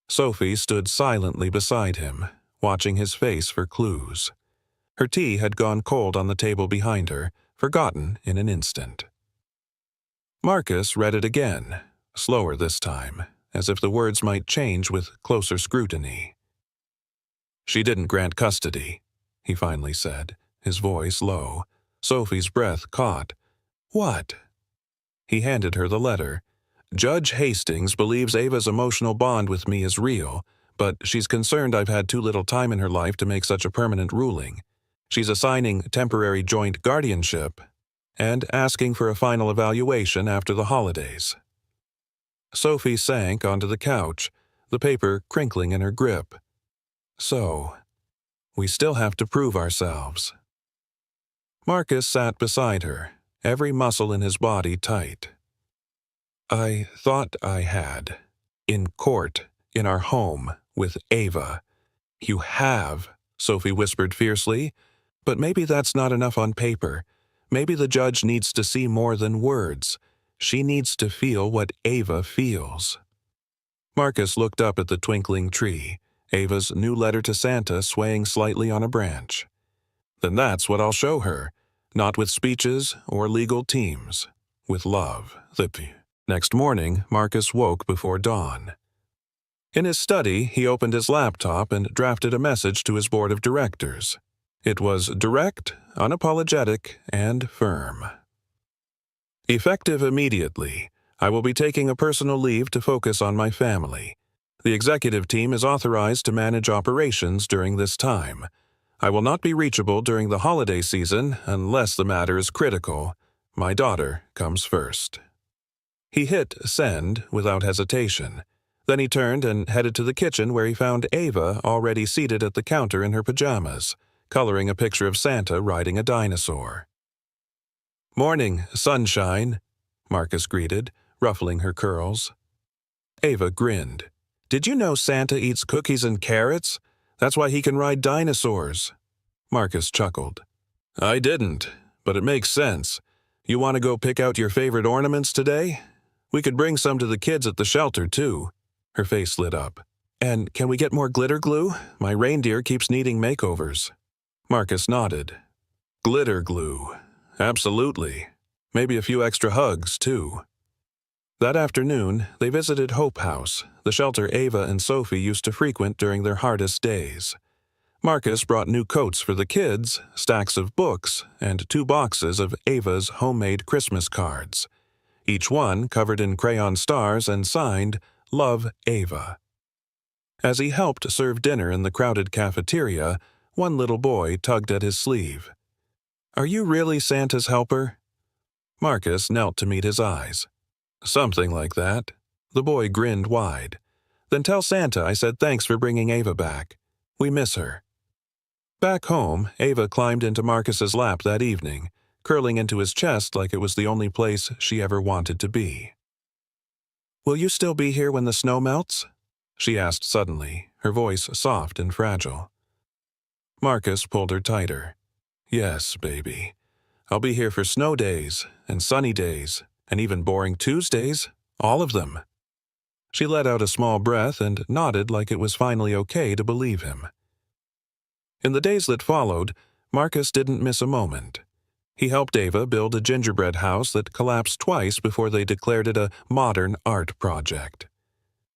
Sophie stood silently beside him, watching his face for clues. Her tea had gone cold on the table behind her, forgotten in an instant. Marcus read it again, slower this time, as if the words might change with closer scrutiny. "She didn't grant custody," he finally said, his voice low. Sophie's breath caught. "What?" He handed her the letter. "Judge Hastings believes Ava's emotional bond with me is real, but she's concerned I've had too little time in her life to make such a permanent ruling. She's assigning temporary joint guardianship and asking for a final evaluation after the holidays." Sophie sank onto the couch, the paper crinkling in her grip. "So, we still have to prove ourselves." Marcus sat beside her, every muscle in his body tight. "I thought I had. In court, in our home, with Ava." "You have," Sophie whispered fiercely. "But maybe that's not enough on paper. Maybe the judge needs to see more than words. She needs to feel what Ava feels." Marcus looked up at the twinkling tree, Ava's new letter to Santa swaying slightly on a branch. "Then that's what I'll show her. Not with speeches or legal teams. With love." Next morning, Marcus woke before dawn. In his study, he opened his laptop and drafted a message to his board of directors. It was direct, unapologetic, and firm. "Effective immediately. I will be taking a personal leave to focus on my family. The executive team is authorized to manage operations during this time. I will not be reachable during the holiday season unless the matter is critical. My daughter comes first." He hit send without hesitation. Then he turned and headed to the kitchen where he found Ava already seated at the counter in her pajamas, coloring a picture of Santa riding a dinosaur. "Morning, sunshine," Marcus greeted, ruffling her curls. Ava grinned. "Did you know Santa eats cookies and carrots? That's why he can ride dinosaurs." Marcus chuckled. "I didn't, but it makes sense. You want to go pick out your favorite ornaments today? We could bring some to the kids at the shelter, too." Her face lit up. "And can we get more glitter glue? My reindeer keeps needing makeovers." Marcus nodded. "Glitter glue. Absolutely. Maybe a few extra hugs, too." That afternoon, they visited Hope House, the shelter Ava and Sophie used to frequent during their hardest days. Marcus brought new coats for the kids, stacks of books, and 2 boxes of Ava's homemade Christmas cards, each one covered in crayon stars and signed, "Love, Ava." As he helped serve dinner in the crowded cafeteria, one little boy tugged at his sleeve. "Are you really Santa's helper?" Marcus knelt to meet his eyes. "Something like that." The boy grinned wide. Then tell Santa I said thanks for bringing Ava back. We miss her." Back home, Ava climbed into Marcus's lap that evening, curling into his chest like it was the only place she ever wanted to be. "Will you still be here when the snow melts?" she asked suddenly, her voice soft and fragile. Marcus pulled her tighter. "Yes, baby. I'll be here for snow days, and sunny days, and even boring Tuesdays, all of them." She let out a small breath and nodded like it was finally okay to believe him. In the days that followed, Marcus didn't miss a moment. He helped Ava build a gingerbread house that collapsed twice before they declared it a modern art project.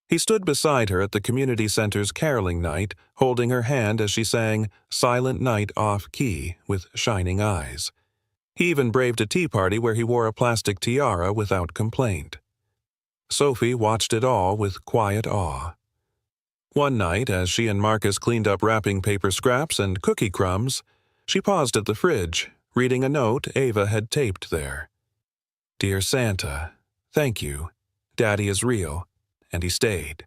He stood beside her at the community center's caroling night, holding her hand as she sang Silent Night off-key with shining eyes. He even braved a tea party where he wore a plastic tiara without complaint. Sophie watched it all with quiet awe. One night, as she and Marcus cleaned up wrapping paper scraps and cookie crumbs, she paused at the fridge, reading a note Ava had taped there. "Dear Santa, thank you. Daddy is real, and he stayed."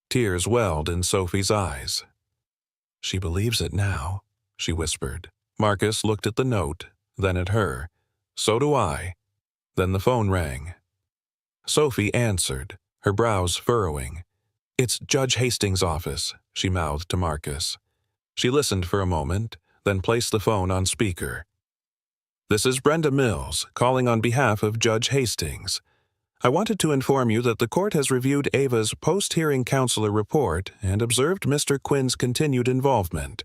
Tears welled in Sophie's eyes. "She believes it now," she whispered. Marcus looked at the note, then at her. "So do I." Then the phone rang. Sophie answered, her brows furrowing. "It's Judge Hastings' office," she mouthed to Marcus. She listened for a moment, then placed the phone on speaker. "This is Brenda Mills, calling on behalf of Judge Hastings. I wanted to inform you that the court has reviewed Ava's post-hearing counselor report and observed Mr. Quinn's continued involvement.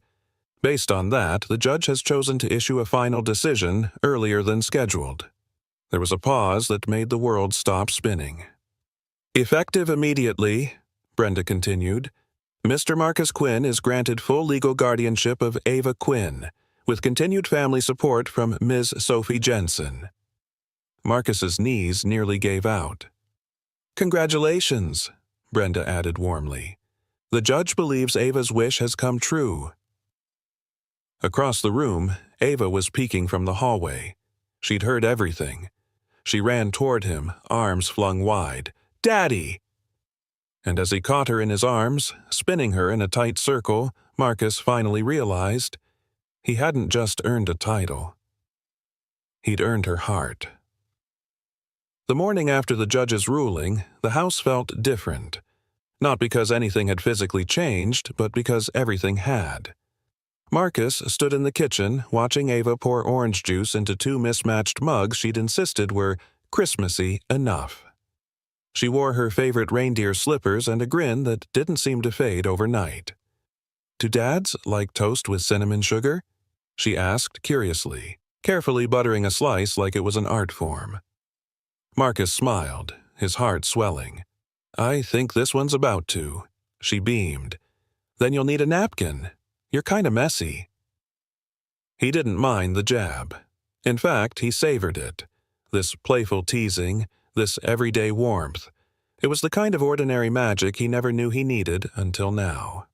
Based on that, the judge has chosen to issue a final decision earlier than scheduled." There was a pause that made the world stop spinning. "Effective immediately," Brenda continued, "Mr. Marcus Quinn is granted full legal guardianship of Ava Quinn, with continued family support from Ms. Sophie Jensen." Marcus's knees nearly gave out. "Congratulations," Brenda added warmly. "The judge believes Ava's wish has come true." Across the room, Ava was peeking from the hallway. She'd heard everything. She ran toward him, arms flung wide. "Daddy!" And as he caught her in his arms, spinning her in a tight circle, Marcus finally realized he hadn't just earned a title. He'd earned her heart. The morning after the judge's ruling, the house felt different. Not because anything had physically changed, but because everything had. Marcus stood in the kitchen, watching Ava pour orange juice into two mismatched mugs she'd insisted were Christmassy enough. She wore her favorite reindeer slippers and a grin that didn't seem to fade overnight. "Do dads like toast with cinnamon sugar?" she asked curiously, carefully buttering a slice like it was an art form. Marcus smiled, his heart swelling. "I think this one's about to." She beamed. "Then you'll need a napkin. You're kinda messy." He didn't mind the jab. In fact, he savored it. This playful teasing, this everyday warmth. It was the kind of ordinary magic he never knew he needed until now.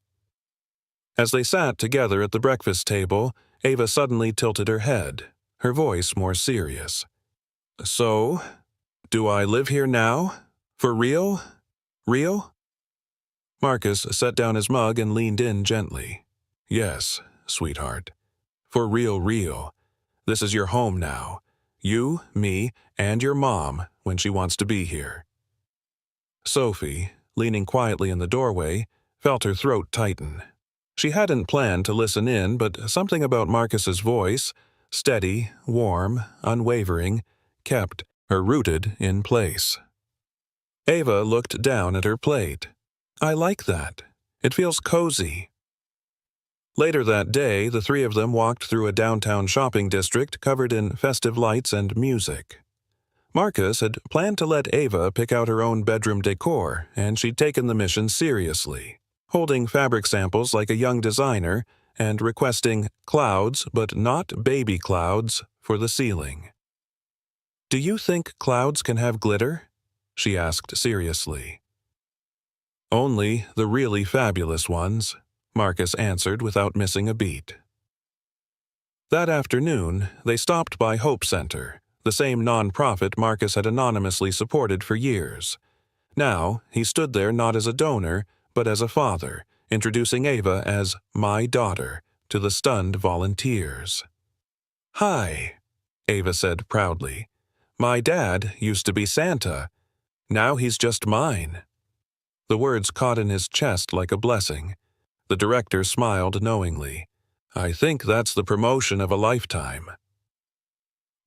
As they sat together at the breakfast table, Ava suddenly tilted her head, her voice more serious. "So, do I live here now? For real? Real?" Marcus set down his mug and leaned in gently. "Yes, sweetheart. For real, real. This is your home now. You, me, and your mom when she wants to be here." Sophie, leaning quietly in the doorway, felt her throat tighten. She hadn't planned to listen in, but something about Marcus's voice, steady, warm, unwavering, kept her rooted in place. Ava looked down at her plate. "I like that. It feels cozy." Later that day, the three of them walked through a downtown shopping district covered in festive lights and music. Marcus had planned to let Ava pick out her own bedroom decor, and she'd taken the mission seriously, holding fabric samples like a young designer and requesting clouds, but not baby clouds, for the ceiling. "Do you think clouds can have glitter?" she asked seriously. "Only the really fabulous ones," Marcus answered without missing a beat. That afternoon, they stopped by Hope Center, the same nonprofit Marcus had anonymously supported for years. Now, he stood there not as a donor, but as a father, introducing Ava as "my daughter" to the stunned volunteers. "Hi," Ava said proudly. "My dad used to be Santa. Now he's just mine." The words caught in his chest like a blessing. The director smiled knowingly. "I think that's the promotion of a lifetime."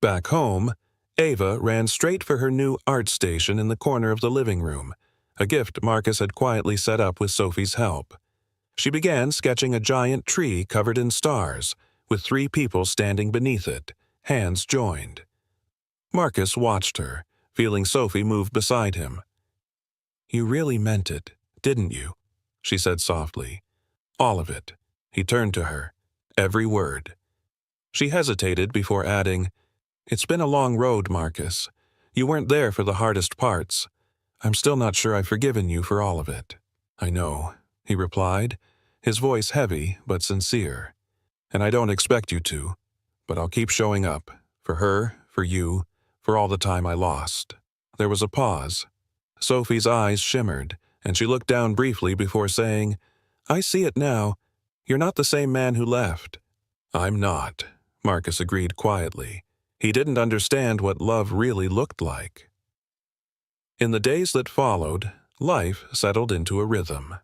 Back home, Ava ran straight for her new art station in the corner of the living room, a gift Marcus had quietly set up with Sophie's help. She began sketching a giant tree covered in stars, with 3 people standing beneath it, hands joined. Marcus watched her, feeling Sophie move beside him. "You really meant it, didn't you?" she said softly. "All of it." He turned to her. Every word. She hesitated before adding, "It's been a long road, Marcus. You weren't there for the hardest parts. I'm still not sure I've forgiven you for all of it." "I know," he replied, his voice heavy but sincere. "And I don't expect you to, but I'll keep showing up, for her, for you, for all the time I lost." There was a pause. Sophie's eyes shimmered, and she looked down briefly before saying, "I see it now. You're not the same man who left." "I'm not," Marcus agreed quietly. He didn't understand what love really looked like. In the days that followed, life settled into a rhythm.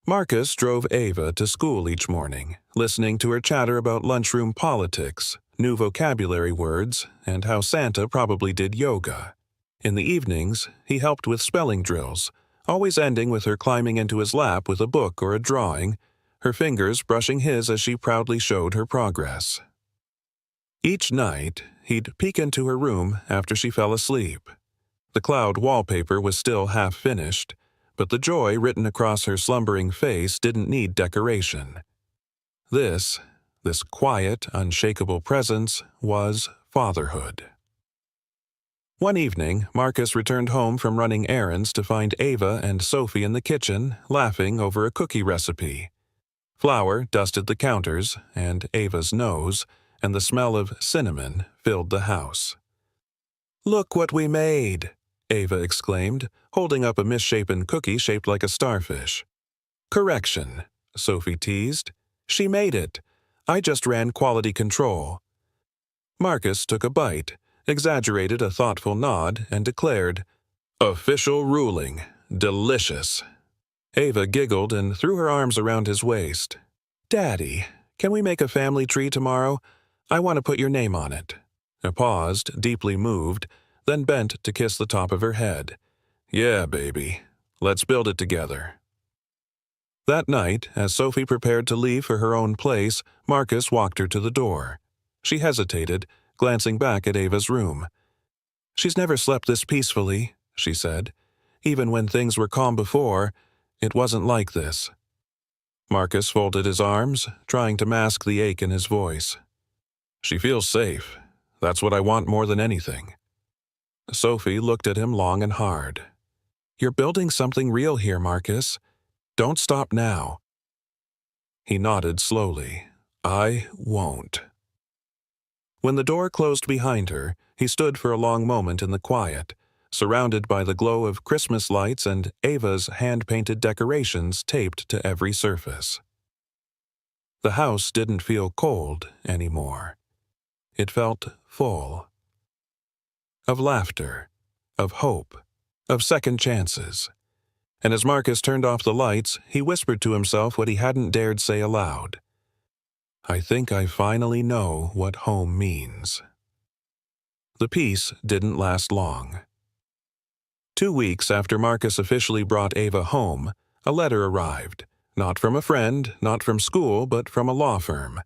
Marcus drove Ava to school each morning, listening to her chatter about lunchroom politics, new vocabulary words, and how Santa probably did yoga. In the evenings, he helped with spelling drills, always ending with her climbing into his lap with a book or a drawing, her fingers brushing his as she proudly showed her progress. Each night, he'd peek into her room after she fell asleep. The cloud wallpaper was still half-finished, but the joy written across her slumbering face didn't need decoration. This quiet, unshakable presence was fatherhood. One evening, Marcus returned home from running errands to find Ava and Sophie in the kitchen, laughing over a cookie recipe. Flour dusted the counters, and Ava's nose, and the smell of cinnamon filled the house. "Look what we made!" Ava exclaimed, holding up a misshapen cookie shaped like a starfish. "Correction," Sophie teased. "She made it. I just ran quality control." Marcus took a bite, exaggerated a thoughtful nod, and declared, "Official ruling. Delicious." Ava giggled and threw her arms around his waist. "Daddy, can we make a family tree tomorrow? I want to put your name on it." He paused, deeply moved, then bent to kiss the top of her head. "Yeah, baby. Let's build it together." That night, as Sophie prepared to leave for her own place, Marcus walked her to the door. She hesitated, glancing back at Ava's room. "She's never slept this peacefully," she said. "Even when things were calm before, it wasn't like this." Marcus folded his arms, trying to mask the ache in his voice. "She feels safe. That's what I want more than anything." Sophie looked at him long and hard. "You're building something real here, Marcus. Don't stop now." He nodded slowly. "I won't." When the door closed behind her, he stood for a long moment in the quiet, surrounded by the glow of Christmas lights and Ava's hand-painted decorations taped to every surface. The house didn't feel cold anymore. It felt full. Of laughter, of hope, of second chances. And as Marcus turned off the lights, he whispered to himself what he hadn't dared say aloud. "I think I finally know what home means." The peace didn't last long. 2 weeks after Marcus officially brought Ava home, a letter arrived, not from a friend, not from school, but from a law firm.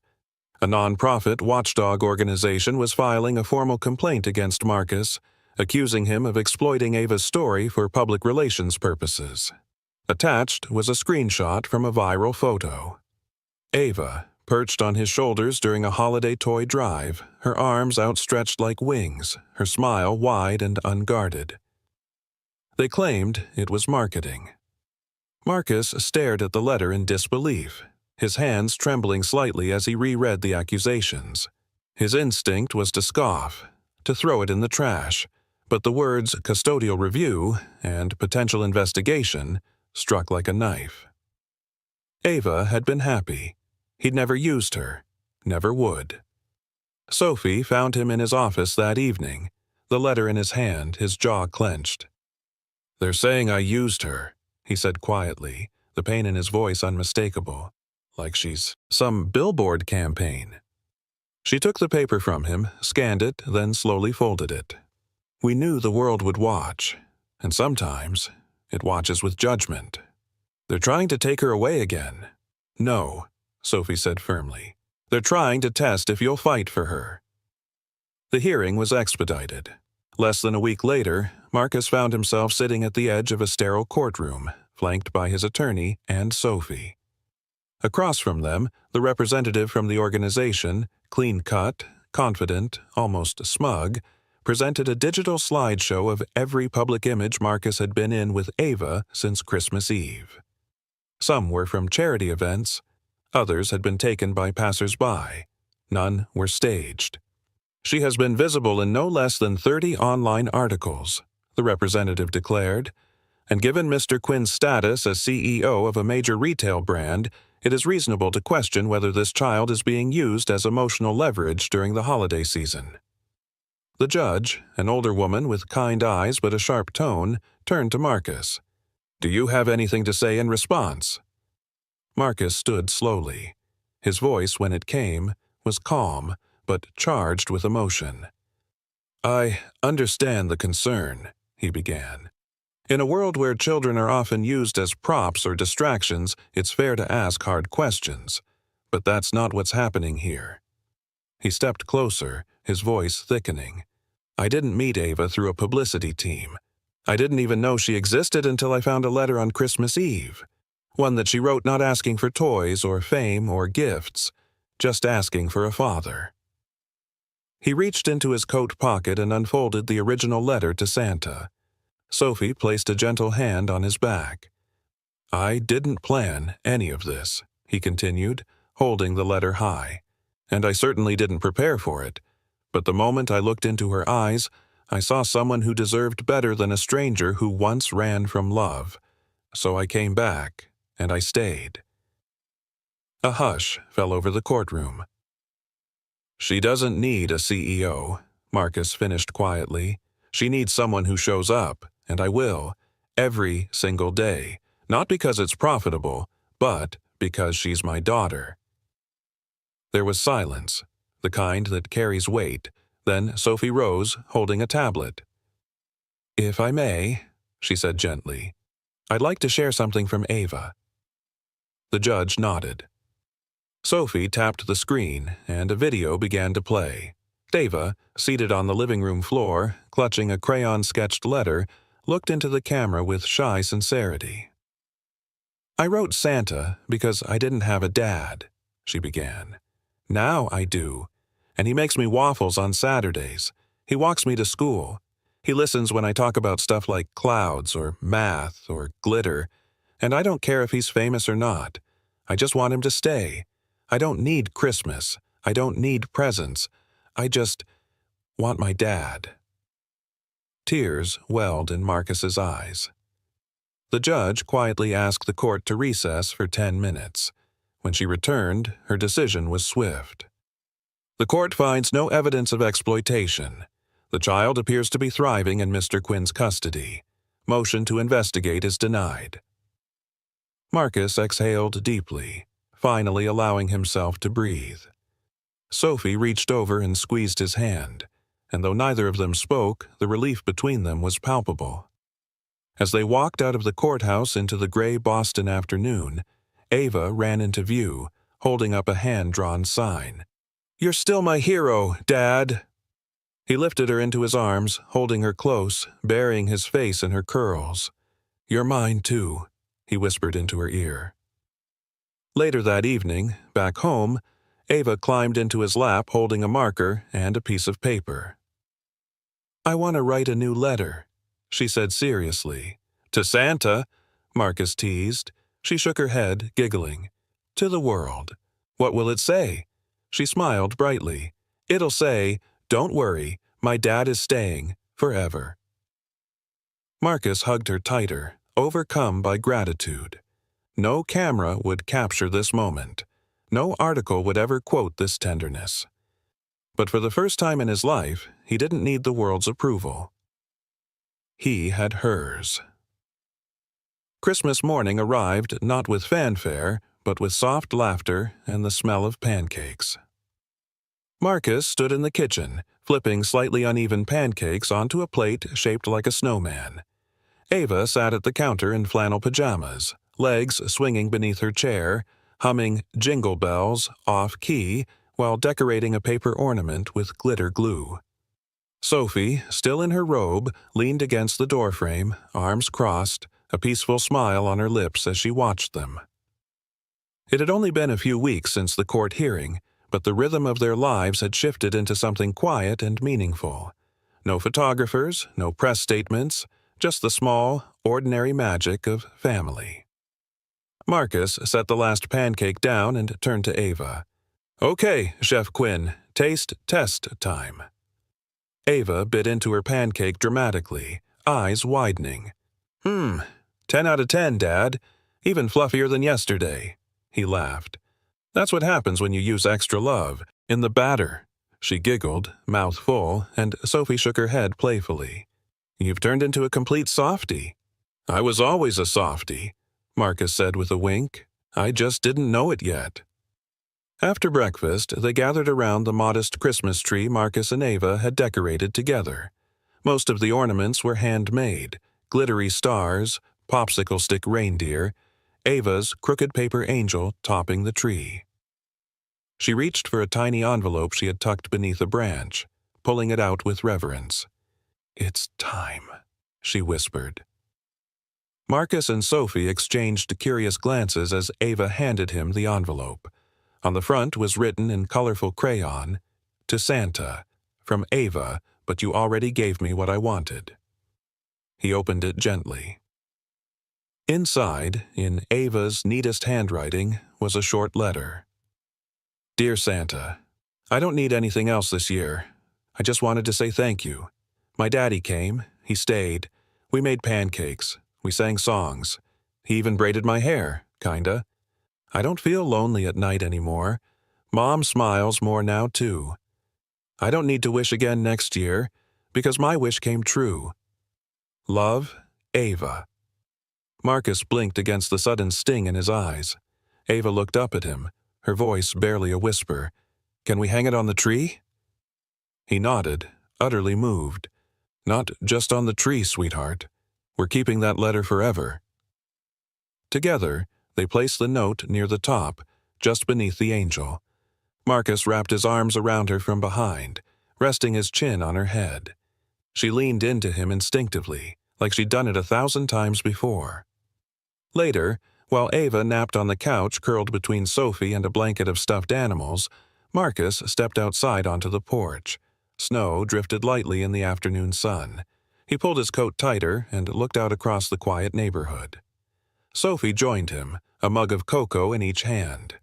A non-profit watchdog organization was filing a formal complaint against Marcus, accusing him of exploiting Ava's story for public relations purposes. Attached was a screenshot from a viral photo. Ava, perched on his shoulders during a holiday toy drive, her arms outstretched like wings, her smile wide and unguarded. They claimed it was marketing. Marcus stared at the letter in disbelief, his hands trembling slightly as he reread the accusations. His instinct was to scoff, to throw it in the trash, but the words custodial review and potential investigation struck like a knife. Ava had been happy. He'd never used her, never would. Sophie found him in his office that evening, the letter in his hand, his jaw clenched. "They're saying I used her," he said quietly, the pain in his voice unmistakable, like she's some billboard campaign. She took the paper from him, scanned it, then slowly folded it. "We knew the world would watch, and sometimes it watches with judgment. They're trying to take her away again." "No," Sophie said firmly. "They're trying to test if you'll fight for her." The hearing was expedited. Less than a week later, Marcus found himself sitting at the edge of a sterile courtroom, flanked by his attorney and Sophie. Across from them, the representative from the organization, clean-cut, confident, almost smug, presented a digital slideshow of every public image Marcus had been in with Ava since Christmas Eve. Some were from charity events, others had been taken by passers-by, none were staged. "She has been visible in no less than 30 online articles," the representative declared, "and given Mr. Quinn's status as CEO of a major retail brand, it is reasonable to question whether this child is being used as emotional leverage during the holiday season." The judge, an older woman with kind eyes but a sharp tone, turned to Marcus. "Do you have anything to say in response?" Marcus stood slowly. His voice, when it came, was calm, but charged with emotion. "I understand the concern," he began. "In a world where children are often used as props or distractions, it's fair to ask hard questions. But that's not what's happening here." He stepped closer, his voice thickening. "I didn't meet Ava through a publicity team. I didn't even know she existed until I found a letter on Christmas Eve. One that she wrote not asking for toys or fame or gifts, just asking for a father." He reached into his coat pocket and unfolded the original letter to Santa. Sophie placed a gentle hand on his back. "I didn't plan any of this," he continued, holding the letter high. "And I certainly didn't prepare for it. But the moment I looked into her eyes, I saw someone who deserved better than a stranger who once ran from love. So I came back, and I stayed." A hush fell over the courtroom. "She doesn't need a CEO," Marcus finished quietly. "She needs someone who shows up, and I will, every single day, not because it's profitable, but because she's my daughter." There was silence, the kind that carries weight. Then Sophie rose, holding a tablet. "If I may," she said gently, "I'd like to share something from Ava." The judge nodded. Sophie tapped the screen, and a video began to play. Ava, seated on the living room floor, clutching a crayon-sketched letter, looked into the camera with shy sincerity. "I wrote Santa because I didn't have a dad," she began. "Now I do. And he makes me waffles on Saturdays. He walks me to school. He listens when I talk about stuff like clouds or math or glitter. And I don't care if he's famous or not. I just want him to stay. I don't need Christmas. I don't need presents. I just want my dad." Tears welled in Marcus's eyes. The judge quietly asked the court to recess for 10 minutes. When she returned, her decision was swift. "The court finds no evidence of exploitation. The child appears to be thriving in Mr. Quinn's custody. Motion to investigate is denied." Marcus exhaled deeply, finally allowing himself to breathe. Sophie reached over and squeezed his hand, and though neither of them spoke, the relief between them was palpable. As they walked out of the courthouse into the gray Boston afternoon, Ava ran into view, holding up a hand-drawn sign. "You're still my hero, Dad." He lifted her into his arms, holding her close, burying his face in her curls. "You're mine, too," he whispered into her ear. Later that evening, back home, Ava climbed into his lap holding a marker and a piece of paper. "I want to write a new letter," she said seriously. "To Santa," Marcus teased. She shook her head, giggling. "To the world. What will it say?" She smiled brightly. "It'll say, 'Don't worry, my dad is staying forever.'" Marcus hugged her tighter, overcome by gratitude. No camera would capture this moment. No article would ever quote this tenderness. But for the first time in his life, he didn't need the world's approval. He had hers. Christmas morning arrived not with fanfare, but with soft laughter and the smell of pancakes. Marcus stood in the kitchen, flipping slightly uneven pancakes onto a plate shaped like a snowman. Ava sat at the counter in flannel pajamas, legs swinging beneath her chair, humming Jingle Bells off-key while decorating a paper ornament with glitter glue. Sophie, still in her robe, leaned against the doorframe, arms crossed, a peaceful smile on her lips as she watched them. It had only been a few weeks since the court hearing, but the rhythm of their lives had shifted into something quiet and meaningful. No photographers, no press statements, just the small, ordinary magic of family. Marcus set the last pancake down and turned to Ava. "Okay, Chef Quinn, taste test time." Ava bit into her pancake dramatically, eyes widening. 10 out of 10, Dad. Even fluffier than yesterday." He laughed. "That's what happens when you use extra love, in the batter." She giggled, mouth full, and Sophie shook her head playfully. "You've turned into a complete softie." "I was always a softie," Marcus said with a wink. "I just didn't know it yet." After breakfast, they gathered around the modest Christmas tree Marcus and Ava had decorated together. Most of the ornaments were handmade, glittery stars, popsicle stick reindeer, Ava's crooked paper angel topping the tree. She reached for a tiny envelope she had tucked beneath a branch, pulling it out with reverence. "It's time," she whispered. Marcus and Sophie exchanged curious glances as Ava handed him the envelope. On the front was written in colorful crayon, "To Santa, from Ava, but you already gave me what I wanted." He opened it gently. Inside, in Ava's neatest handwriting, was a short letter. "Dear Santa, I don't need anything else this year. I just wanted to say thank you. My daddy came, he stayed, we made pancakes, we sang songs. He even braided my hair, kinda. I don't feel lonely at night anymore. Mom smiles more now, too. I don't need to wish again next year, because my wish came true. Love, Ava." Marcus blinked against the sudden sting in his eyes. Ava looked up at him, her voice barely a whisper. "Can we hang it on the tree?" He nodded, utterly moved. "Not just on the tree, sweetheart. We're keeping that letter forever." Together, they placed the note near the top, just beneath the angel. Marcus wrapped his arms around her from behind, resting his chin on her head. She leaned into him instinctively, like she'd done it 1,000 times before. Later, while Ava napped on the couch curled between Sophie and a blanket of stuffed animals, Marcus stepped outside onto the porch. Snow drifted lightly in the afternoon sun. He pulled his coat tighter and looked out across the quiet neighborhood. Sophie joined him, a mug of cocoa in each hand.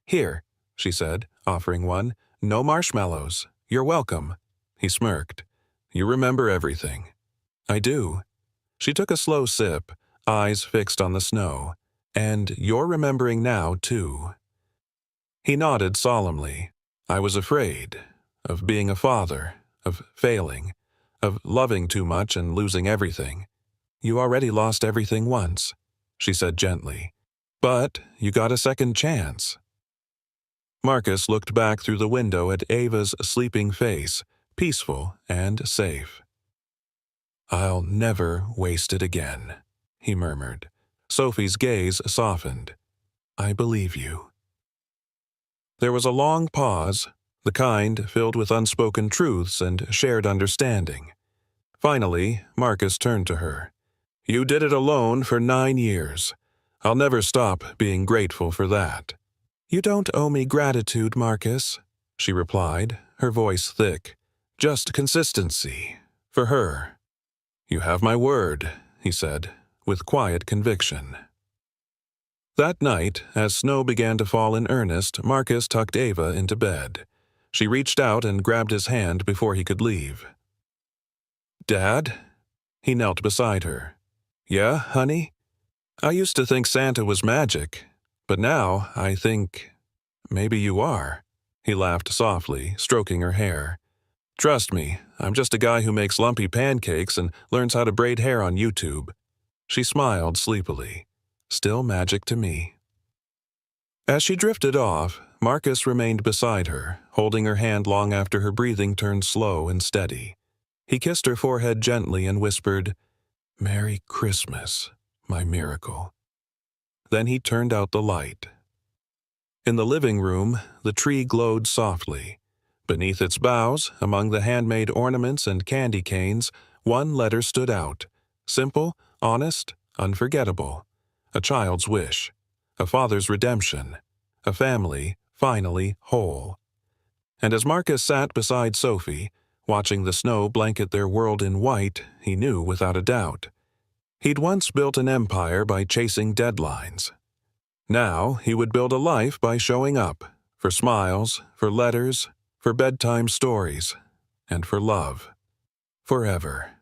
"Here," she said, offering one. "No marshmallows. You're welcome." He smirked. "You remember everything." "I do." She took a slow sip, eyes fixed on the snow. "And you're remembering now, too." He nodded solemnly. "I was afraid. Of being a father. Of failing. Of loving too much and losing everything." "You already lost everything once," she said gently. "But you got a second chance." Marcus looked back through the window at Ava's sleeping face, peaceful and safe. "I'll never waste it again," he murmured. Sophie's gaze softened. "I believe you." There was a long pause, the kind filled with unspoken truths and shared understanding. Finally, Marcus turned to her. "You did it alone for 9 years. I'll never stop being grateful for that." "You don't owe me gratitude, Marcus," she replied, her voice thick. "Just consistency. For her." "You have my word," he said, with quiet conviction. That night, as snow began to fall in earnest, Marcus tucked Ava into bed. She reached out and grabbed his hand before he could leave. "Dad?" He knelt beside her. Yeah, honey? I used to think Santa was magic, but now I think maybe you are. He laughed softly, stroking her hair. Trust me, I'm just a guy who makes lumpy pancakes and learns how to braid hair on YouTube. She smiled sleepily. Still magic to me. As she drifted off, Marcus remained beside her, holding her hand long after her breathing turned slow and steady. He kissed her forehead gently and whispered, "Merry Christmas, my miracle." Then he turned out the light. In the living room, the tree glowed softly. Beneath its boughs, among the handmade ornaments and candy canes, one letter stood out. Simple, honest, unforgettable. A child's wish. A father's redemption. A family finally whole. And as Marcus sat beside Sophie, watching the snow blanket their world in white, he knew without a doubt. He'd once built an empire by chasing deadlines. Now he would build a life by showing up, for smiles, for letters, for bedtime stories, and for love. Forever.